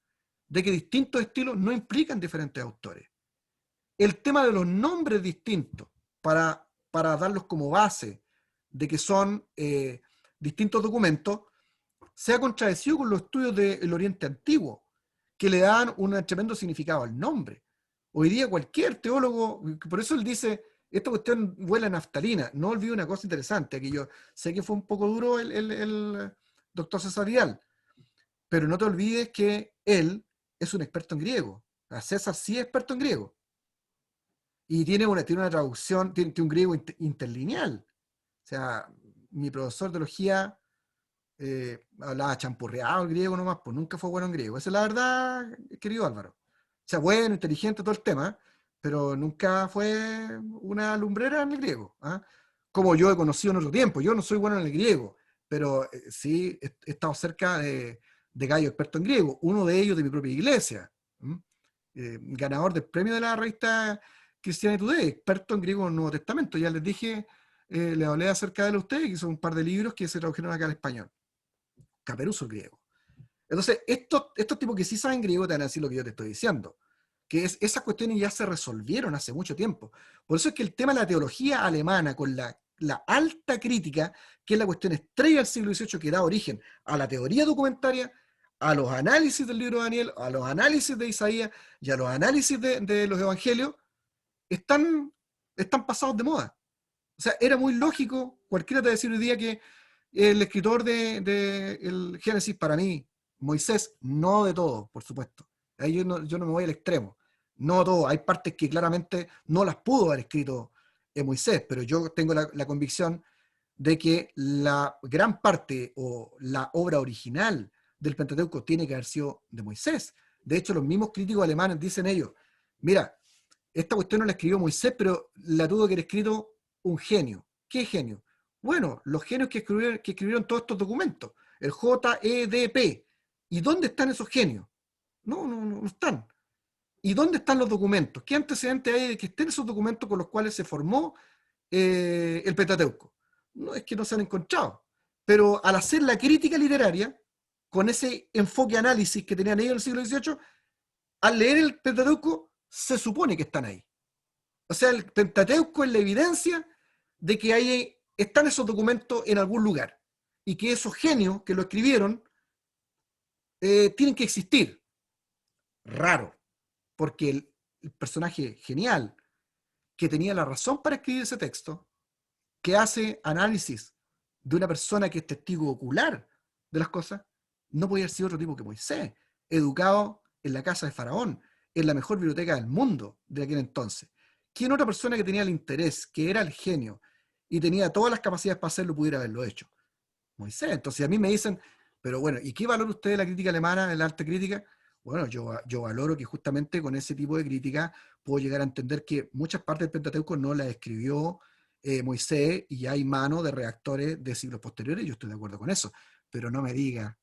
de que distintos estilos no implican diferentes autores. el tema de los nombres distintos, para darlos como base de que son distintos documentos, se ha contradecido con los estudios del Oriente Antiguo, que le dan un tremendo significado al nombre. Hoy día cualquier teólogo, por eso él dice, esta cuestión huele a naftalina. No olvide una cosa interesante, que yo sé que fue un poco duro el doctor César Vidal, pero no te olvides que él es un experto en griego. César sí es experto en griego. Y tiene una traducción, tiene un griego interlineal. O sea, mi profesor de teología hablaba champurreado el griego nomás, pues nunca fue bueno en griego. Esa es la verdad, querido Álvaro. O sea, bueno, inteligente todo el tema, pero nunca fue una lumbrera en el griego. ¿Ah? Como yo he conocido en otro tiempo. Yo no soy bueno en el griego, pero sí he estado cerca de gallos expertos en griego. Uno de ellos de mi propia iglesia. Ganador del premio de la revista Christianity Today, experto en griego en el Nuevo Testamento. Ya les dije, les hablé acerca de él a ustedes, que son un par de libros que se tradujeron acá al español. Caperuso el griego. Entonces, estos tipos que sí saben griego te van a decir lo que yo te estoy diciendo, que esas cuestiones ya se resolvieron hace mucho tiempo. Por eso es que el tema de la teología alemana, con la alta crítica, que es la cuestión estrella del siglo XVIII, que da origen a la teoría documentaria, a los análisis del libro de Daniel, a los análisis de Isaías y a los análisis de los evangelios, están pasados de moda. O sea, era muy lógico, cualquiera te va a decir hoy día que el escritor de el Génesis, para mí, Moisés, no de todo, por supuesto. Ahí yo no me voy al extremo. No todo. Hay partes que claramente no las pudo haber escrito Moisés, pero yo tengo la convicción de que la gran parte o la obra original del Pentateuco tiene que haber sido de Moisés. De hecho, los mismos críticos alemanes dicen ellos, mira, esta cuestión no la escribió Moisés, pero la tuvo que haber escrito un genio. ¿Qué genio? Bueno, los genios que escribieron todos estos documentos, el JEDP. ¿Y dónde están esos genios? No están. ¿Y dónde están los documentos? ¿Qué antecedentes hay de que estén esos documentos con los cuales se formó el Pentateuco? No es que no se han encontrado, pero al hacer la crítica literaria, con ese enfoque análisis que tenían ellos en el siglo XVIII, al leer el Pentateuco, se supone que están ahí. O sea, el Pentateuco es la evidencia de que están esos documentos en algún lugar y que esos genios que lo escribieron tienen que existir. Raro, porque el personaje genial que tenía la razón para escribir ese texto, que hace análisis de una persona que es testigo ocular de las cosas, no podía haber sido otro tipo que Moisés, educado en la casa de Faraón, en la mejor biblioteca del mundo de aquel entonces. ¿Quién otra persona que tenía el interés, que era el genio y tenía todas las capacidades para hacerlo, pudiera haberlo hecho? Moisés. Entonces a mí me dicen, pero bueno, ¿y qué valora usted de la crítica alemana, de la alta crítica? Bueno, yo valoro que justamente con ese tipo de crítica puedo llegar a entender que muchas partes del Pentateuco no las escribió Moisés y hay mano de redactores de siglos posteriores, yo estoy de acuerdo con eso, pero no me diga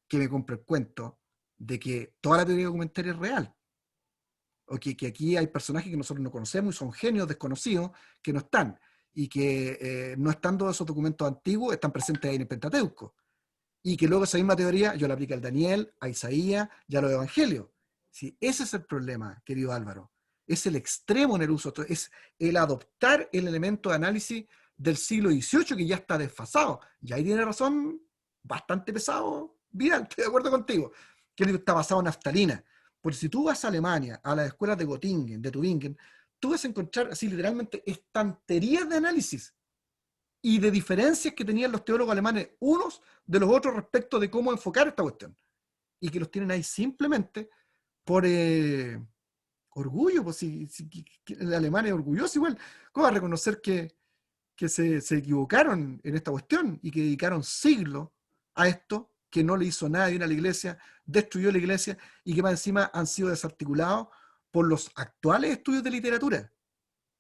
que me compre el cuento de que toda la teoría documentaria es real, o que aquí hay personajes que nosotros no conocemos y son genios desconocidos que no están, y que no estando esos documentos antiguos, están presentes ahí en el Pentateuco, y que luego esa misma teoría yo la aplico al Daniel, a Isaías y a los evangelios. Sí, ese es el problema, querido Álvaro. Es el extremo en el uso, es el adoptar el elemento de análisis del siglo XVIII que ya está desfasado. Y ahí tiene razón, bastante pesado, Vidal, estoy de acuerdo contigo, que está basado en naftalina. Porque si tú vas a Alemania, a las escuelas de Göttingen, de Tübingen, tú vas a encontrar así literalmente estanterías de análisis y de diferencias que tenían los teólogos alemanes unos de los otros respecto de cómo enfocar esta cuestión. Y que los tienen ahí simplemente por orgullo, pues si el alemán es orgulloso igual. ¿Cómo va a reconocer que se equivocaron en esta cuestión y que dedicaron siglos a esto, que no le hizo nada bien a la iglesia, destruyó la iglesia y que más encima han sido desarticulados por los actuales estudios de literatura?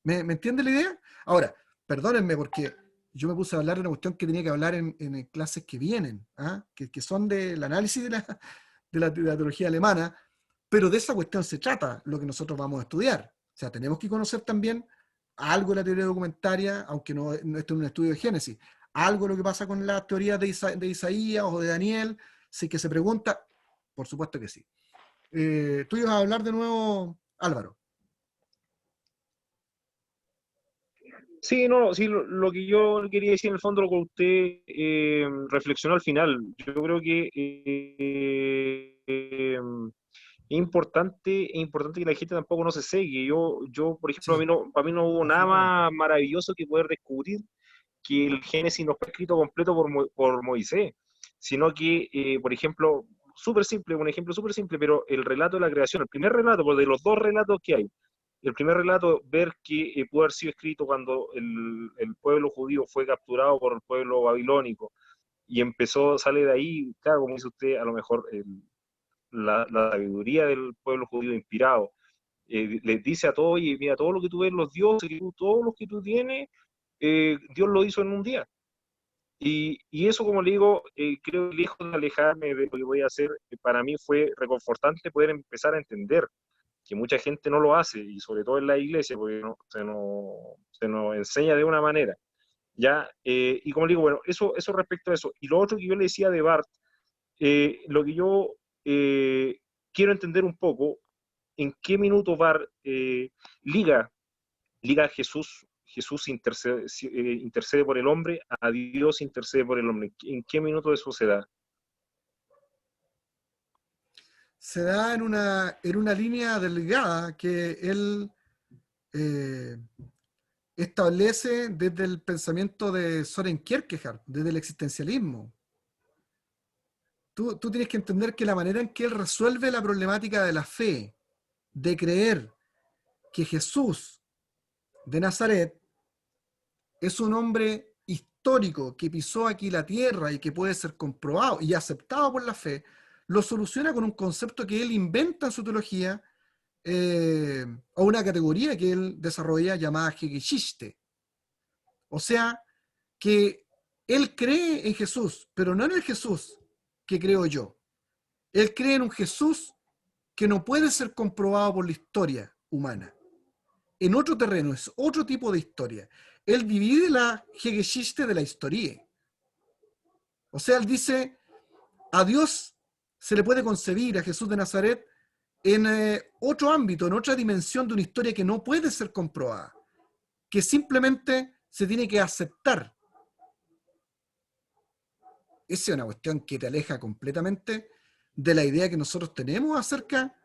¿Me entiende la idea? Ahora, perdónenme porque yo me puse a hablar de una cuestión que tenía que hablar en clases que vienen, ¿ah? que son del análisis de la teología alemana, pero de esa cuestión se trata lo que nosotros vamos a estudiar. O sea, tenemos que conocer también algo de la teoría documentaria, aunque no esté en un estudio de Génesis, algo de lo que pasa con las teorías de Isaías o de Daniel, si que se pregunta, por supuesto que sí. Tú ibas a hablar de nuevo, Álvaro. Sí, no, sí, lo que yo quería decir en el fondo, lo que usted reflexionó al final, yo creo que es importante que la gente tampoco no se cegue. Por ejemplo, Sí, para mí no hubo nada absolutamente. más maravilloso que poder descubrir que el Génesis no fue escrito completo por Moisés, sino que, por ejemplo, súper simple, un ejemplo súper simple, pero el relato de la creación, el primer relato, pues de los dos relatos que hay, el primer relato, ver que pudo haber sido escrito cuando el pueblo judío fue capturado por el pueblo babilónico y sale de ahí, claro, como dice usted, a lo mejor la sabiduría del pueblo judío inspirado, les dice a todos, oye, mira, todo lo que tú ves, los dioses, todo lo que tú tienes, Dios lo hizo en un día. Y eso, como le digo, creo que lejos de alejarme de lo que voy a hacer, para mí fue reconfortante poder empezar a entender que mucha gente no lo hace, y sobre todo en la iglesia, porque se nos enseña de una manera. ¿Ya? Y como le digo, bueno, eso respecto a eso. Y lo otro que yo le decía de Bart, lo que yo quiero entender un poco, en qué minuto Bart liga a Jesús, Jesús intercede por el hombre, a Dios intercede por el hombre. ¿En qué minuto eso se da? Se da en una línea delgada que él eh, establece desde el pensamiento de Soren Kierkegaard, desde el existencialismo. Tú tienes que entender que la manera en que él resuelve la problemática de la fe, de creer que Jesús de Nazaret es un hombre histórico que pisó aquí la tierra y que puede ser comprobado y aceptado por la fe, lo soluciona con un concepto que él inventa en su teología, o una categoría que él desarrolla llamada Hegeliste. O sea, que él cree en Jesús, pero no en el Jesús que creo yo. Él cree en un Jesús que no puede ser comprobado por la historia humana. En otro terreno, es otro tipo de historia. Él divide la Hegeliste de la historia. O sea, él dice, a Dios se le puede concebir, a Jesús de Nazaret, en otro ámbito, en otra dimensión de una historia que no puede ser comprobada, que simplemente se tiene que aceptar. Esa es una cuestión que te aleja completamente de la idea que nosotros tenemos acerca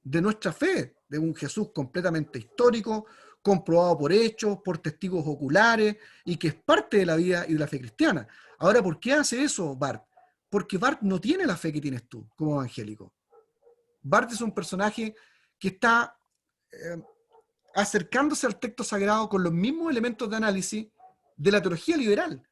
de nuestra fe, de un Jesús completamente histórico, comprobado por hechos, por testigos oculares, y que es parte de la vida y de la fe cristiana. Ahora, ¿por qué hace eso Bart? Porque Bart no tiene la fe que tienes tú como evangélico. Bart es un personaje que está acercándose al texto sagrado con los mismos elementos de análisis de la teología liberal,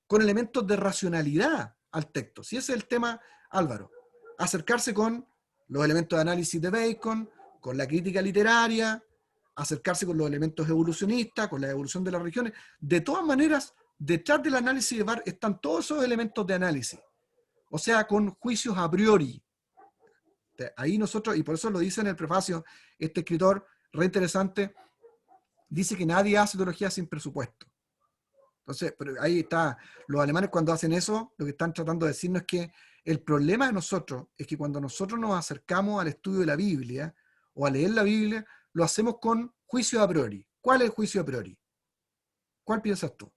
con elementos de racionalidad al texto. Si ese es el tema, Álvaro, acercarse con los elementos de análisis de Bacon, con la crítica literaria, acercarse con los elementos evolucionistas, con la evolución de las regiones. De todas maneras, detrás del análisis de Barth están todos esos elementos de análisis. O sea, con juicios a priori. Ahí nosotros, y por eso lo dice en el prefacio, este escritor, re interesante, dice que nadie hace teología sin presupuesto. Entonces, pero ahí está, los alemanes cuando hacen eso, lo que están tratando de decirnos es que el problema de nosotros es que cuando nosotros nos acercamos al estudio de la Biblia o a leer la Biblia, lo hacemos con juicio a priori. ¿Cuál es el juicio a priori? ¿Cuál piensas tú?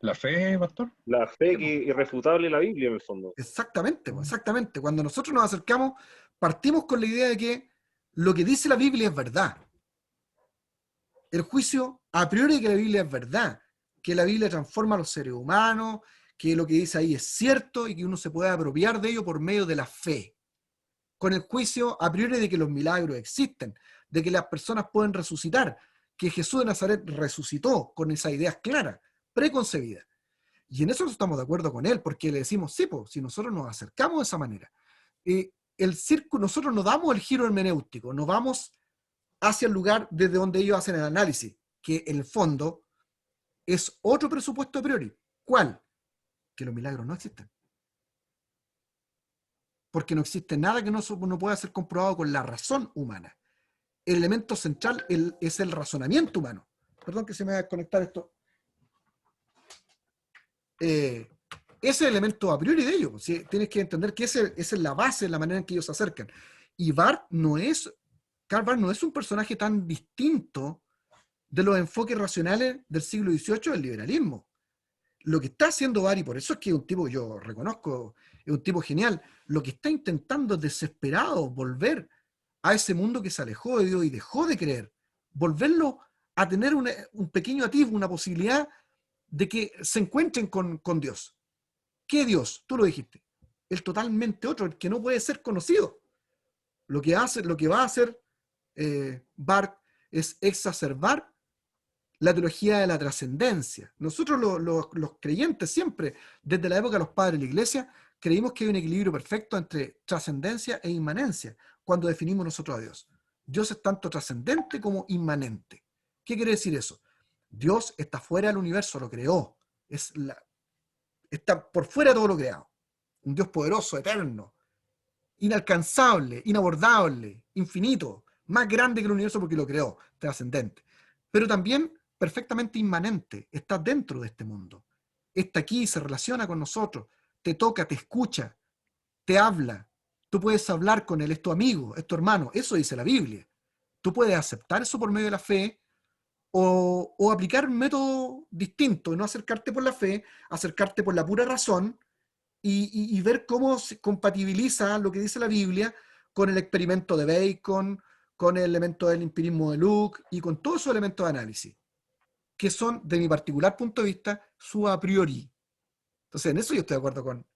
¿La fe, pastor? La fe Sí, que es irrefutable en la Biblia, en el fondo. exactamente, exactamente. Cuando nosotros nos acercamos, partimos con la idea de que lo que dice la Biblia es verdad. El juicio a priori de que la Biblia es verdad, que la Biblia transforma a los seres humanos, que lo que dice ahí es cierto y que uno se puede apropiar de ello por medio de la fe. Con el juicio a priori de que los milagros existen, de que las personas pueden resucitar, que Jesús de Nazaret resucitó con esas ideas claras, preconcebidas. Y en eso estamos de acuerdo con él, porque le decimos, sí, pues, si nosotros nos acercamos de esa manera, el círculo, nosotros no damos el giro hermenéutico, no vamos hacia el lugar desde donde ellos hacen el análisis, que en el fondo es otro presupuesto a priori. ¿Cuál? Que los milagros no existen. Porque no existe nada que no pueda ser comprobado con la razón humana. El elemento central es el razonamiento humano. Perdón que se me va a desconectar esto. Ese es el elemento a priori de ellos. ¿Sí? Tienes que entender que esa es la base, la manera en que ellos se acercan. Y Barth no es Karl Barth no es un personaje tan distinto de los enfoques racionales del siglo XVIII del liberalismo. Lo que está haciendo Barth, y por eso es que es un tipo, yo reconozco, es un tipo genial, lo que está intentando es desesperado volver a ese mundo que se alejó de Dios y dejó de creer, volverlo a tener un pequeño atisbo, una posibilidad de que se encuentren con Dios. ¿Qué Dios? Tú lo dijiste. El totalmente otro, el que no puede ser conocido. Lo que va a hacer Barth es exacerbar la teología de la trascendencia. Nosotros los creyentes siempre, desde la época de los padres de la iglesia, creímos que hay un equilibrio perfecto entre trascendencia e inmanencia cuando definimos nosotros a Dios. Dios es tanto trascendente como inmanente. ¿Qué quiere decir eso? Dios está fuera del universo, lo creó. Está por fuera de todo lo creado. Un Dios poderoso, eterno, inalcanzable, inabordable, infinito, más grande que el universo porque lo creó, trascendente. Pero también perfectamente inmanente, está dentro de este mundo. Está aquí, se relaciona con nosotros, te toca, te escucha, te habla. Tú puedes hablar con él, es tu amigo, es tu hermano. Eso dice la Biblia. Tú puedes aceptar eso por medio de la fe o aplicar un método distinto, no acercarte por la fe, acercarte por la pura razón y ver cómo se compatibiliza lo que dice la Biblia con el experimento de Bacon, con el elemento del empirismo de Luke y con todos esos elementos de análisis, que son, de mi particular punto de vista, su a priori. Entonces, en eso yo estoy de acuerdo con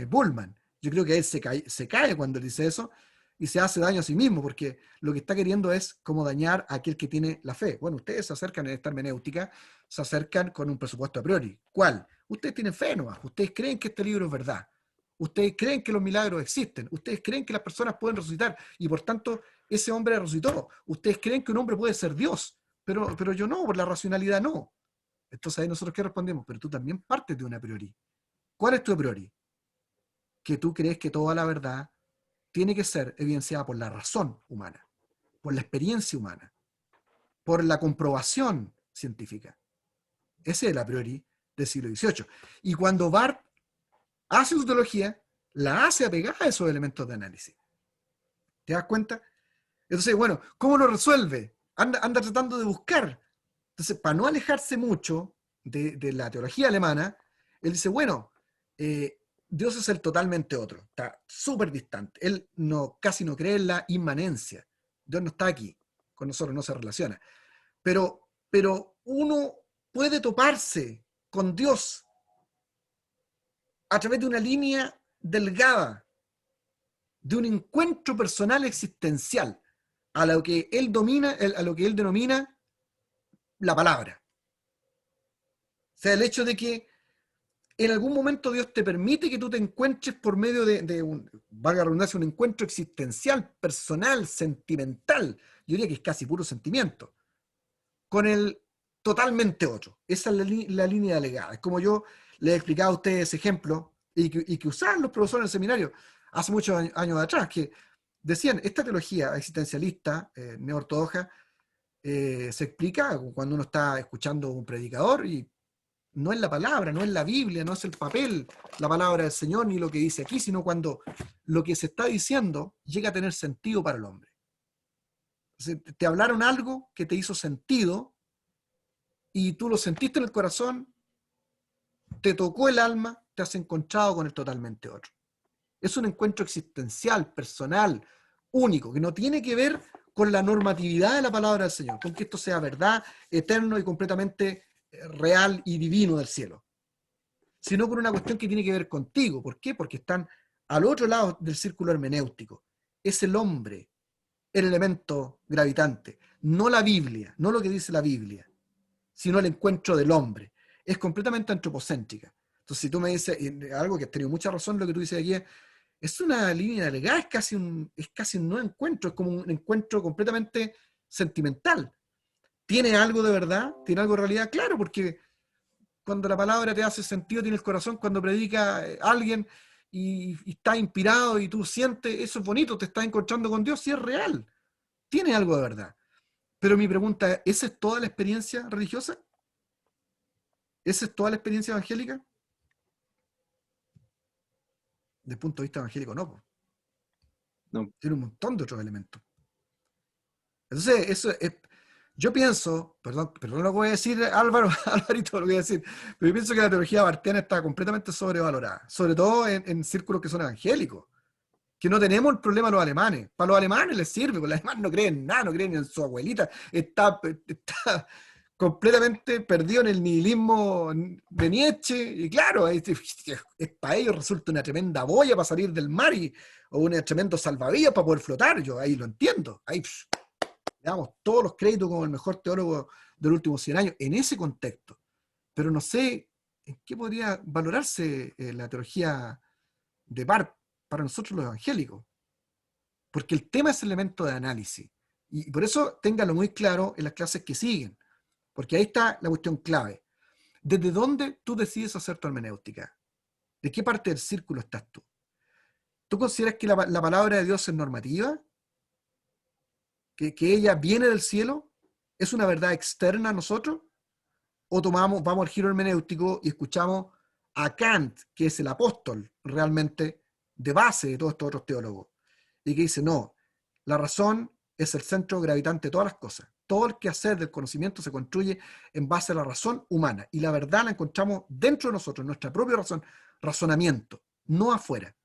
Bullman. Yo creo que él se cae cuando él dice eso y se hace daño a sí mismo, porque lo que está queriendo es como dañar a aquel que tiene la fe. Bueno, ustedes se acercan en esta hermenéutica, se acercan con un presupuesto a priori. ¿Cuál? Ustedes tienen fe nomás, ustedes creen que este libro es verdad, ustedes creen que los milagros existen, ustedes creen que las personas pueden resucitar y por tanto ese hombre resucitó, ustedes creen que un hombre puede ser Dios, pero yo no, por la racionalidad no. Entonces ahí nosotros ¿qué respondemos? Pero tú también partes de una a priori. ¿Cuál es tu a priori? Que tú crees que toda la verdad tiene que ser evidenciada por la razón humana, por la experiencia humana, por la comprobación científica. Ese es el a priori del siglo XVIII. Y cuando Barth hace su teología, la hace apegada a esos elementos de análisis. ¿Te das cuenta? Entonces, bueno, ¿cómo lo resuelve? Anda tratando de buscar. Entonces, para no alejarse mucho de la teología alemana, él dice, bueno, Dios es el totalmente otro, está súper distante. Él casi no cree en la inmanencia. Dios no está aquí, con nosotros no se relaciona. Pero uno puede toparse con Dios a través de una línea delgada, de un encuentro personal existencial, a lo que él denomina la palabra. O sea, el hecho de que en algún momento Dios te permite que tú te encuentres por medio de valga la redundancia, un encuentro existencial, personal, sentimental, yo diría que es casi puro sentimiento, con el totalmente otro. Esa es la línea delegada. Es como yo les he explicado a ustedes ese ejemplo y que usaban los profesores en el seminario hace muchos años atrás, que decían, esta teología existencialista, neortodoxa, se explica cuando uno está escuchando a un predicador y no es la palabra, no es la Biblia, no es el papel, la palabra del Señor ni lo que dice aquí, sino cuando lo que se está diciendo llega a tener sentido para el hombre. Entonces, te hablaron algo que te hizo sentido y tú lo sentiste en el corazón, te tocó el alma, te has encontrado con el totalmente otro. Es un encuentro existencial, personal, único, que no tiene que ver con la normatividad de la palabra del Señor, con que esto sea verdad, eterno y completamente real y divino del cielo, sino con una cuestión que tiene que ver contigo. ¿Por qué? Porque están al otro lado del círculo hermenéutico. Es el hombre el elemento gravitante, no la Biblia, no lo que dice la Biblia, sino el encuentro del hombre. Es completamente antropocéntrica. Entonces, si tú me dices algo que has tenido mucha razón, lo que tú dices aquí es una línea delgada, es casi un no encuentro, es como un encuentro completamente sentimental. ¿Tiene algo de verdad? ¿Tiene algo de realidad? Claro, porque cuando la palabra te hace sentido, tiene el corazón, cuando predica alguien y está inspirado y tú sientes, eso es bonito, te estás encontrando con Dios, sí es real, tiene algo de verdad. Pero mi pregunta es, ¿esa es toda la experiencia religiosa? ¿Esa es toda la experiencia evangélica? Desde el punto de vista evangélico, no. No. Tiene un montón de otros elementos. Entonces, eso es, yo pienso, perdón lo que voy a decir, Álvaro, Alvarito, lo que voy a decir, pero yo pienso que la teología barthiana está completamente sobrevalorada, sobre todo en círculos que son evangélicos, que no tenemos el problema de los alemanes. Para los alemanes les sirve, porque los alemanes no creen en nada, no creen en su abuelita, está completamente perdido en el nihilismo de Nietzsche, y claro, para ellos resulta una tremenda boya para salir del mar, o un tremendo salvavidas para poder flotar. Yo ahí lo entiendo, ahí le damos todos los créditos como el mejor teólogo de los últimos 100 años, en ese contexto. Pero no sé en qué podría valorarse la teología de Barth para nosotros los evangélicos. Porque el tema es el elemento de análisis. Y por eso ténganlo muy claro en las clases que siguen. Porque ahí está la cuestión clave. ¿Desde dónde tú decides hacer tu hermenéutica? ¿De qué parte del círculo estás tú? ¿Tú consideras que la palabra de Dios es normativa? ¿Que ella viene del cielo? ¿Es una verdad externa a nosotros? ¿O vamos al giro hermenéutico y escuchamos a Kant, que es el apóstol realmente de base de todos estos otros teólogos, y que dice, no, la razón es el centro gravitante de todas las cosas. Todo el quehacer del conocimiento se construye en base a la razón humana, y la verdad la encontramos dentro de nosotros, nuestra propia razonamiento, no afuera.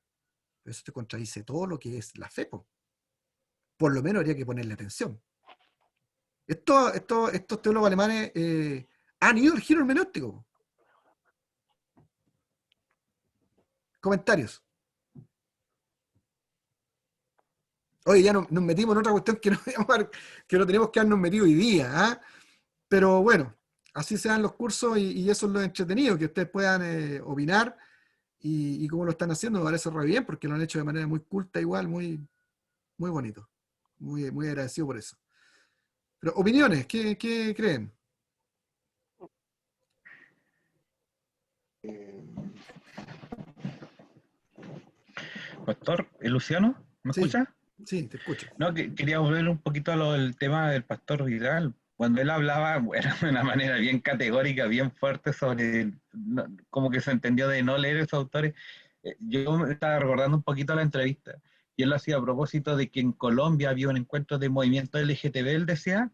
Eso te contradice todo lo que es la fe, por lo menos habría que ponerle atención. Estos teólogos alemanes han ido al giro hermenéutico. Comentarios. Oye, ya nos metimos en otra cuestión que no tenemos que habernos metido hoy día, ¿eh? Pero bueno, así se dan los cursos y eso es lo entretenido, que ustedes puedan opinar y cómo lo están haciendo, me parece re bien, porque lo han hecho de manera muy culta igual, muy, muy bonito. Muy, muy agradecido por eso. Pero opiniones, ¿qué creen? Pastor, Luciano, ¿me Sí, escucha? sí, te escucho. No, quería volver un poquito al tema del pastor Vidal. Cuando él hablaba, bueno, de una manera bien categórica, bien fuerte sobre, como que se entendió de no leer esos autores, yo me estaba recordando un poquito la entrevista, y él lo hacía a propósito de que en Colombia había un encuentro de movimiento LGTB, él decía,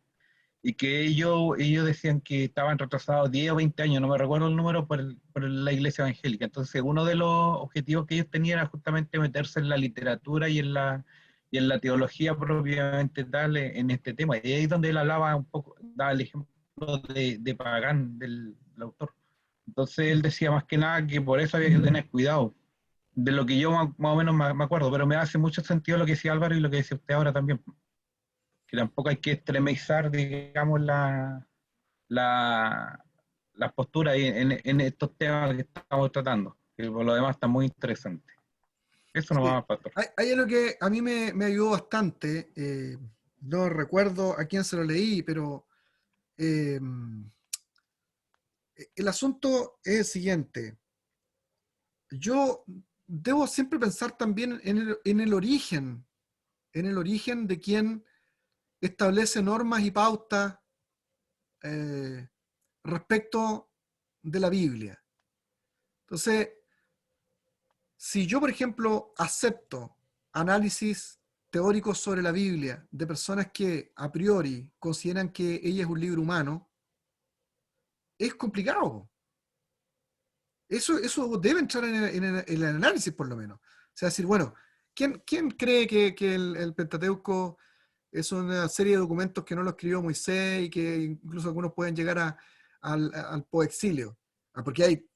y que ellos decían que estaban retrasados 10 o 20 años, no me recuerdo el número, por la iglesia evangélica. Entonces, uno de los objetivos que ellos tenían era justamente meterse en la literatura y en la teología propiamente tal en este tema. Y ahí es donde él hablaba un poco, daba el ejemplo de Pagán, del autor. Entonces, él decía más que nada que por eso había que tener cuidado, de lo que yo más o menos me acuerdo, pero me hace mucho sentido lo que decía Álvaro y lo que decía usted ahora también, que tampoco hay que extremizar, digamos, las posturas en estos temas que estamos tratando, que por lo demás está muy interesante. Eso no Sí. va, Pastor. Hay algo que a mí me ayudó bastante, no recuerdo a quién se lo leí, pero el asunto es el siguiente. Yo debo siempre pensar también en el origen de quien establece normas y pautas respecto de la Biblia. Entonces, si yo, por ejemplo, acepto análisis teóricos sobre la Biblia de personas que a priori consideran que ella es un libro humano, es complicado. Eso debe entrar en el análisis, por lo menos. O sea, decir, bueno, ¿quién cree que el Pentateuco es una serie de documentos que no lo escribió Moisés y que incluso algunos pueden llegar al poexilio? Porque hay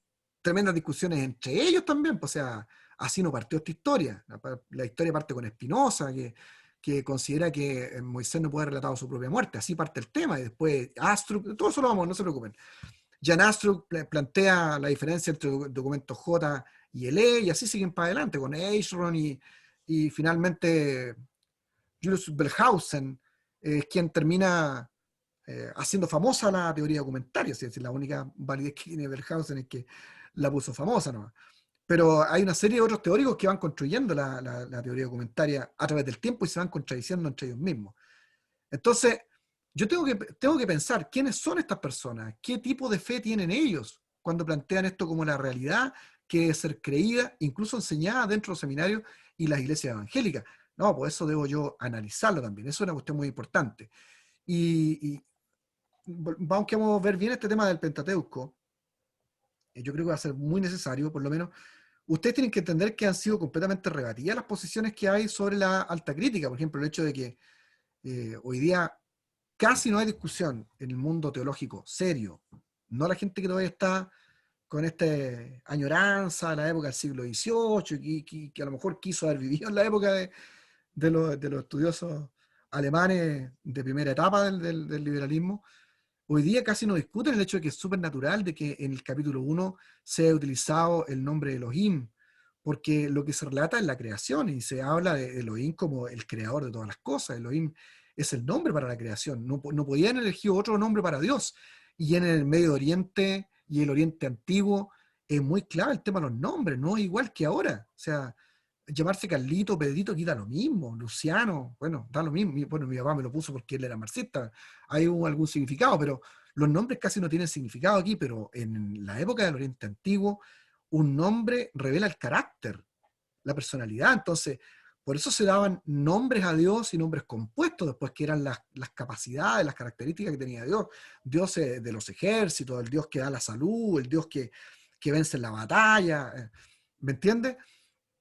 tremendas discusiones entre ellos también, pues, o sea, así no partió esta historia. La historia parte con Spinoza, que considera que Moisés no puede haber relatado su propia muerte. Así parte el tema, y después Astruc, todo eso lo vamos, no se preocupen. Jan Astruc plantea la diferencia entre documentos J y el E, y así siguen para adelante, con Eichhorn y finalmente Julius Bellhausen, quien termina haciendo famosa la teoría documentaria. Es decir, la única validez que tiene Bellhausen es que la puso famosa nomás. Pero hay una serie de otros teóricos que van construyendo la teoría documentaria a través del tiempo y se van contradiciendo entre ellos mismos. Entonces, yo tengo que pensar quiénes son estas personas, qué tipo de fe tienen ellos cuando plantean esto como la realidad que debe ser creída, incluso enseñada dentro de los seminarios y las iglesias evangélicas. No, pues eso debo yo analizarlo también. Eso es una cuestión muy importante. Y aunque vamos a ver bien este tema del Pentateuco, yo creo que va a ser muy necesario, por lo menos, ustedes tienen que entender que han sido completamente rebatidas las posiciones que hay sobre la alta crítica. Por ejemplo, el hecho de que hoy día casi no hay discusión en el mundo teológico serio. No la gente que todavía está con esta añoranza a la época del siglo XVIII, que a lo mejor quiso haber vivido en la época de los estudiosos alemanes de primera etapa del liberalismo. Hoy día casi no discuten el hecho de que es súper natural de que en el capítulo 1 se haya utilizado el nombre de Elohim, porque lo que se relata es la creación y se habla de Elohim como el creador de todas las cosas. Elohim es el nombre para la creación, no podían elegir otro nombre para Dios. Y en el Medio Oriente y el Oriente Antiguo es muy clave el tema de los nombres, no es igual que ahora. O sea, llamarse Carlito, Pedrito, aquí da lo mismo, Luciano, bueno, da lo mismo. Bueno, mi papá me lo puso porque él era marxista, hay algún significado, pero los nombres casi no tienen significado aquí, pero en la época del Oriente Antiguo, un nombre revela el carácter, la personalidad. Entonces, por eso se daban nombres a Dios y nombres compuestos después, que eran las capacidades, las características que tenía Dios. Dios de los ejércitos, el Dios que da la salud, el Dios que vence en la batalla, ¿me entiendes?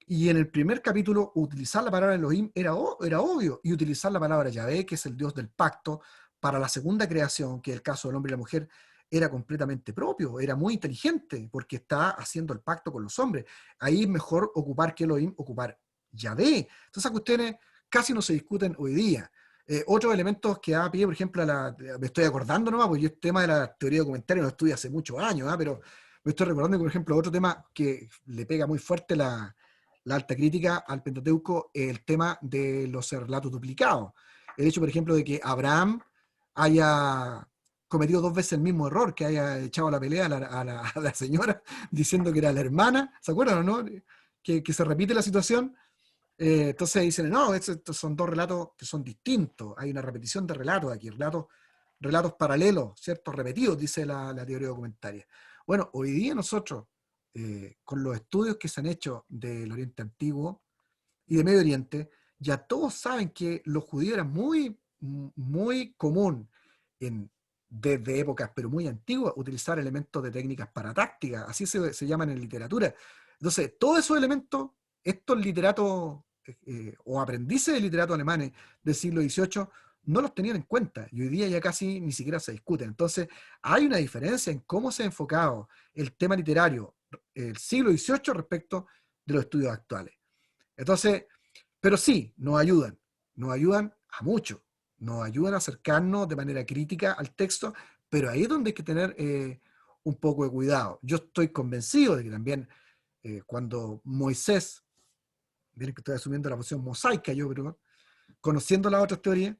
Y en el primer capítulo, utilizar la palabra Elohim era obvio, y utilizar la palabra Yahvé, que es el Dios del pacto, para la segunda creación, que es el caso del hombre y la mujer, era completamente propio, era muy inteligente, porque está haciendo el pacto con los hombres. Ahí es mejor ocupar que Elohim, ocupar Yahvé. Entonces, esas cuestiones casi no se discuten hoy día. Otros elementos que da pie, por ejemplo, me estoy acordando nomás, porque yo el tema de la teoría documentaria lo estudié hace muchos años, pero me estoy recordando que, por ejemplo, otro tema que le pega muy fuerte la alta crítica al Pentateuco, el tema de los relatos duplicados. El hecho, por ejemplo, de que Abraham haya cometido 2 veces el mismo error, que haya echado la pelea a la señora diciendo que era la hermana, ¿se acuerdan o no? Que se repite la situación. Entonces dicen, no, estos son 2 relatos que son distintos, hay una repetición de relatos aquí, relatos paralelos, ¿cierto? Repetidos, dice la teoría documentaria. Bueno, hoy día nosotros, con los estudios que se han hecho del Oriente Antiguo y de Medio Oriente, ya todos saben que los judíos eran muy común desde épocas, pero muy antiguas, utilizar elementos de técnicas paratácticas, así se llaman en literatura. Entonces, todos esos elementos, estos literatos o aprendices de literatos alemanes del siglo XVIII no los tenían en cuenta, y hoy día ya casi ni siquiera se discuten. Entonces, hay una diferencia en cómo se ha enfocado el tema literario el siglo XVIII respecto de los estudios actuales. Entonces, pero sí, nos ayudan a mucho, nos ayudan a acercarnos de manera crítica al texto, pero ahí es donde hay que tener un poco de cuidado. Yo estoy convencido de que también cuando Moisés, miren que estoy asumiendo la posición mosaica yo, pero conociendo las otras teorías,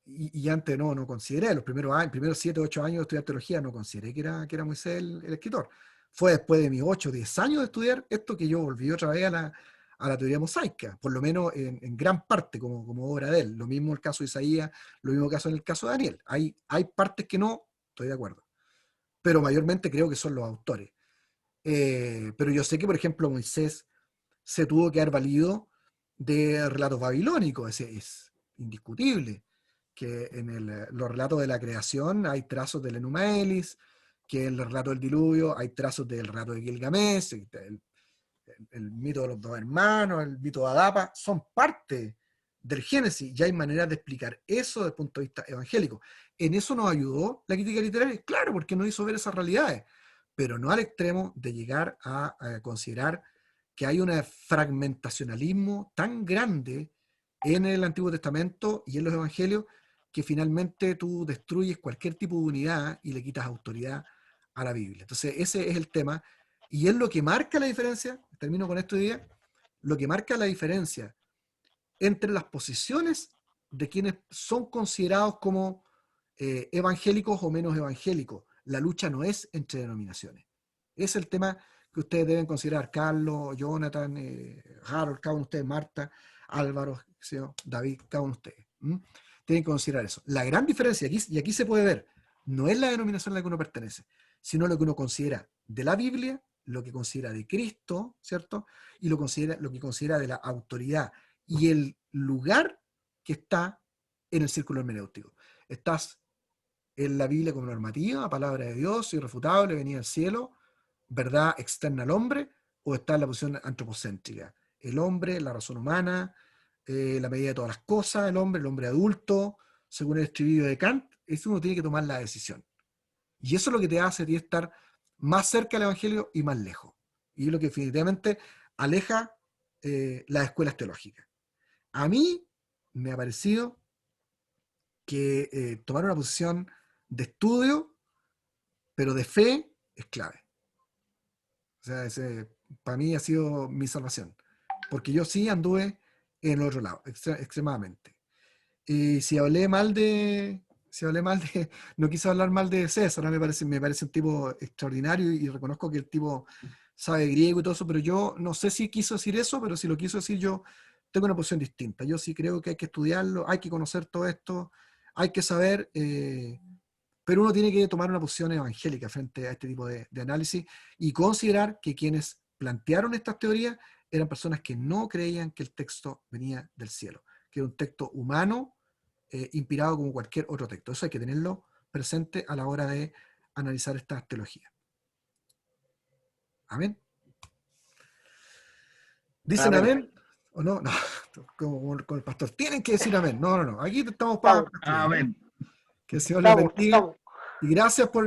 y antes no consideré, los primeros 7 o 8 años de estudiar teología no consideré que era Moisés el escritor. Fue después de mis 8 o 10 años de estudiar esto que yo volví otra vez a la teoría mosaica, por lo menos en gran parte como obra de él. Lo mismo el caso de Isaías, lo mismo caso en el caso de Daniel. Hay partes que no estoy de acuerdo, pero mayormente creo que son los autores. Pero yo sé que, por ejemplo, Moisés se tuvo que haber valido de relatos babilónicos, ese es indiscutible, que en los relatos de la creación hay trazos del Enuma Elis, que en el relato del diluvio hay trazos del relato de Gilgamesh, el mito de los 2 hermanos, el mito de Adapa, son parte del Génesis, y hay maneras de explicar eso desde el punto de vista evangélico. En eso nos ayudó la crítica literaria, claro, porque nos hizo ver esas realidades, pero no al extremo de llegar a considerar que hay un fragmentacionalismo tan grande en el Antiguo Testamento y en los Evangelios que finalmente tú destruyes cualquier tipo de unidad y le quitas autoridad a la Biblia. Entonces ese es el tema, y es lo que marca la diferencia, termino con esto hoy día, lo que marca la diferencia entre las posiciones de quienes son considerados como evangélicos o menos evangélicos. La lucha no es entre denominaciones. Es el tema que ustedes deben considerar, Carlos, Jonathan, Harold, cada uno de ustedes, Marta, Álvaro, David, cada uno de ustedes. Tienen que considerar eso. La gran diferencia, y aquí se puede ver, no es la denominación a la que uno pertenece, sino lo que uno considera de la Biblia lo que considera de Cristo, ¿cierto? Y lo que considera de la autoridad y el lugar que está en el círculo hermenéutico. Estás en la Biblia como normativa, palabra de Dios, irrefutable, venida del cielo, verdad externa al hombre, o está en la posición antropocéntrica. El hombre, la razón humana, la medida de todas las cosas, el hombre adulto, según el estribillo de Kant, eso uno tiene que tomar la decisión. Y eso es lo que te hace a ti estar más cerca del Evangelio y más lejos. Y es lo que definitivamente aleja las escuelas teológicas. A mí me ha parecido que tomar una posición de estudio, pero de fe, es clave. O sea, para mí ha sido mi salvación. Porque yo sí anduve en el otro lado, extremadamente. Y si hablé mal de... no quise hablar mal de César, me parece un tipo extraordinario y reconozco que el tipo sabe griego y todo eso, pero yo no sé si quiso decir eso, pero si lo quiso decir yo tengo una posición distinta. Yo sí creo que hay que estudiarlo, hay que conocer todo esto, hay que saber, pero uno tiene que tomar una posición evangélica frente a este tipo de análisis y considerar que quienes plantearon estas teorías eran personas que no creían que el texto venía del cielo, que era un texto humano, inspirado como cualquier otro texto. Eso hay que tenerlo presente a la hora de analizar estas teologías. Amén. ¿Dicen amén? ¿O no? No, como con el pastor. Tienen que decir amén. No. Aquí estamos para... Amén. Que el Señor les bendiga. Y gracias por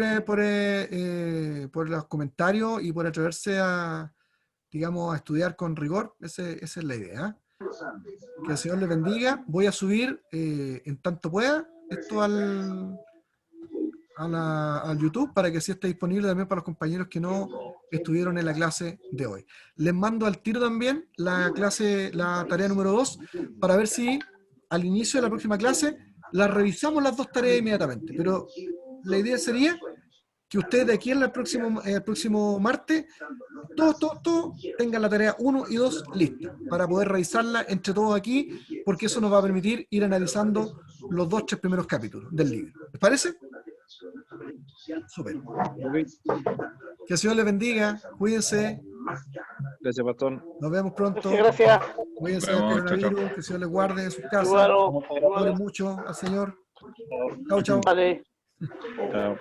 los comentarios y por atreverse a, digamos, a estudiar con rigor. Esa es la idea. Que el Señor les bendiga. Voy a subir, en tanto pueda, esto al YouTube para que así esté disponible también para los compañeros que no estuvieron en la clase de hoy. Les mando al tiro también la tarea número 2 para ver si al inicio de la próxima clase las revisamos las dos tareas inmediatamente. Pero la idea sería que ustedes de aquí el próximo martes todos tengan la tarea 1 y 2 lista para poder revisarla entre todos aquí, porque eso nos va a permitir ir analizando los 2-3 primeros capítulos del libro. ¿Les parece? Súper. Que el Señor les bendiga. Cuídense. Gracias, pastor. Nos vemos pronto. Gracias. Cuídense del coronavirus. Que el Señor les guarde en sus casas. Igual. Oren mucho al Señor. Chao. Vale. Chao.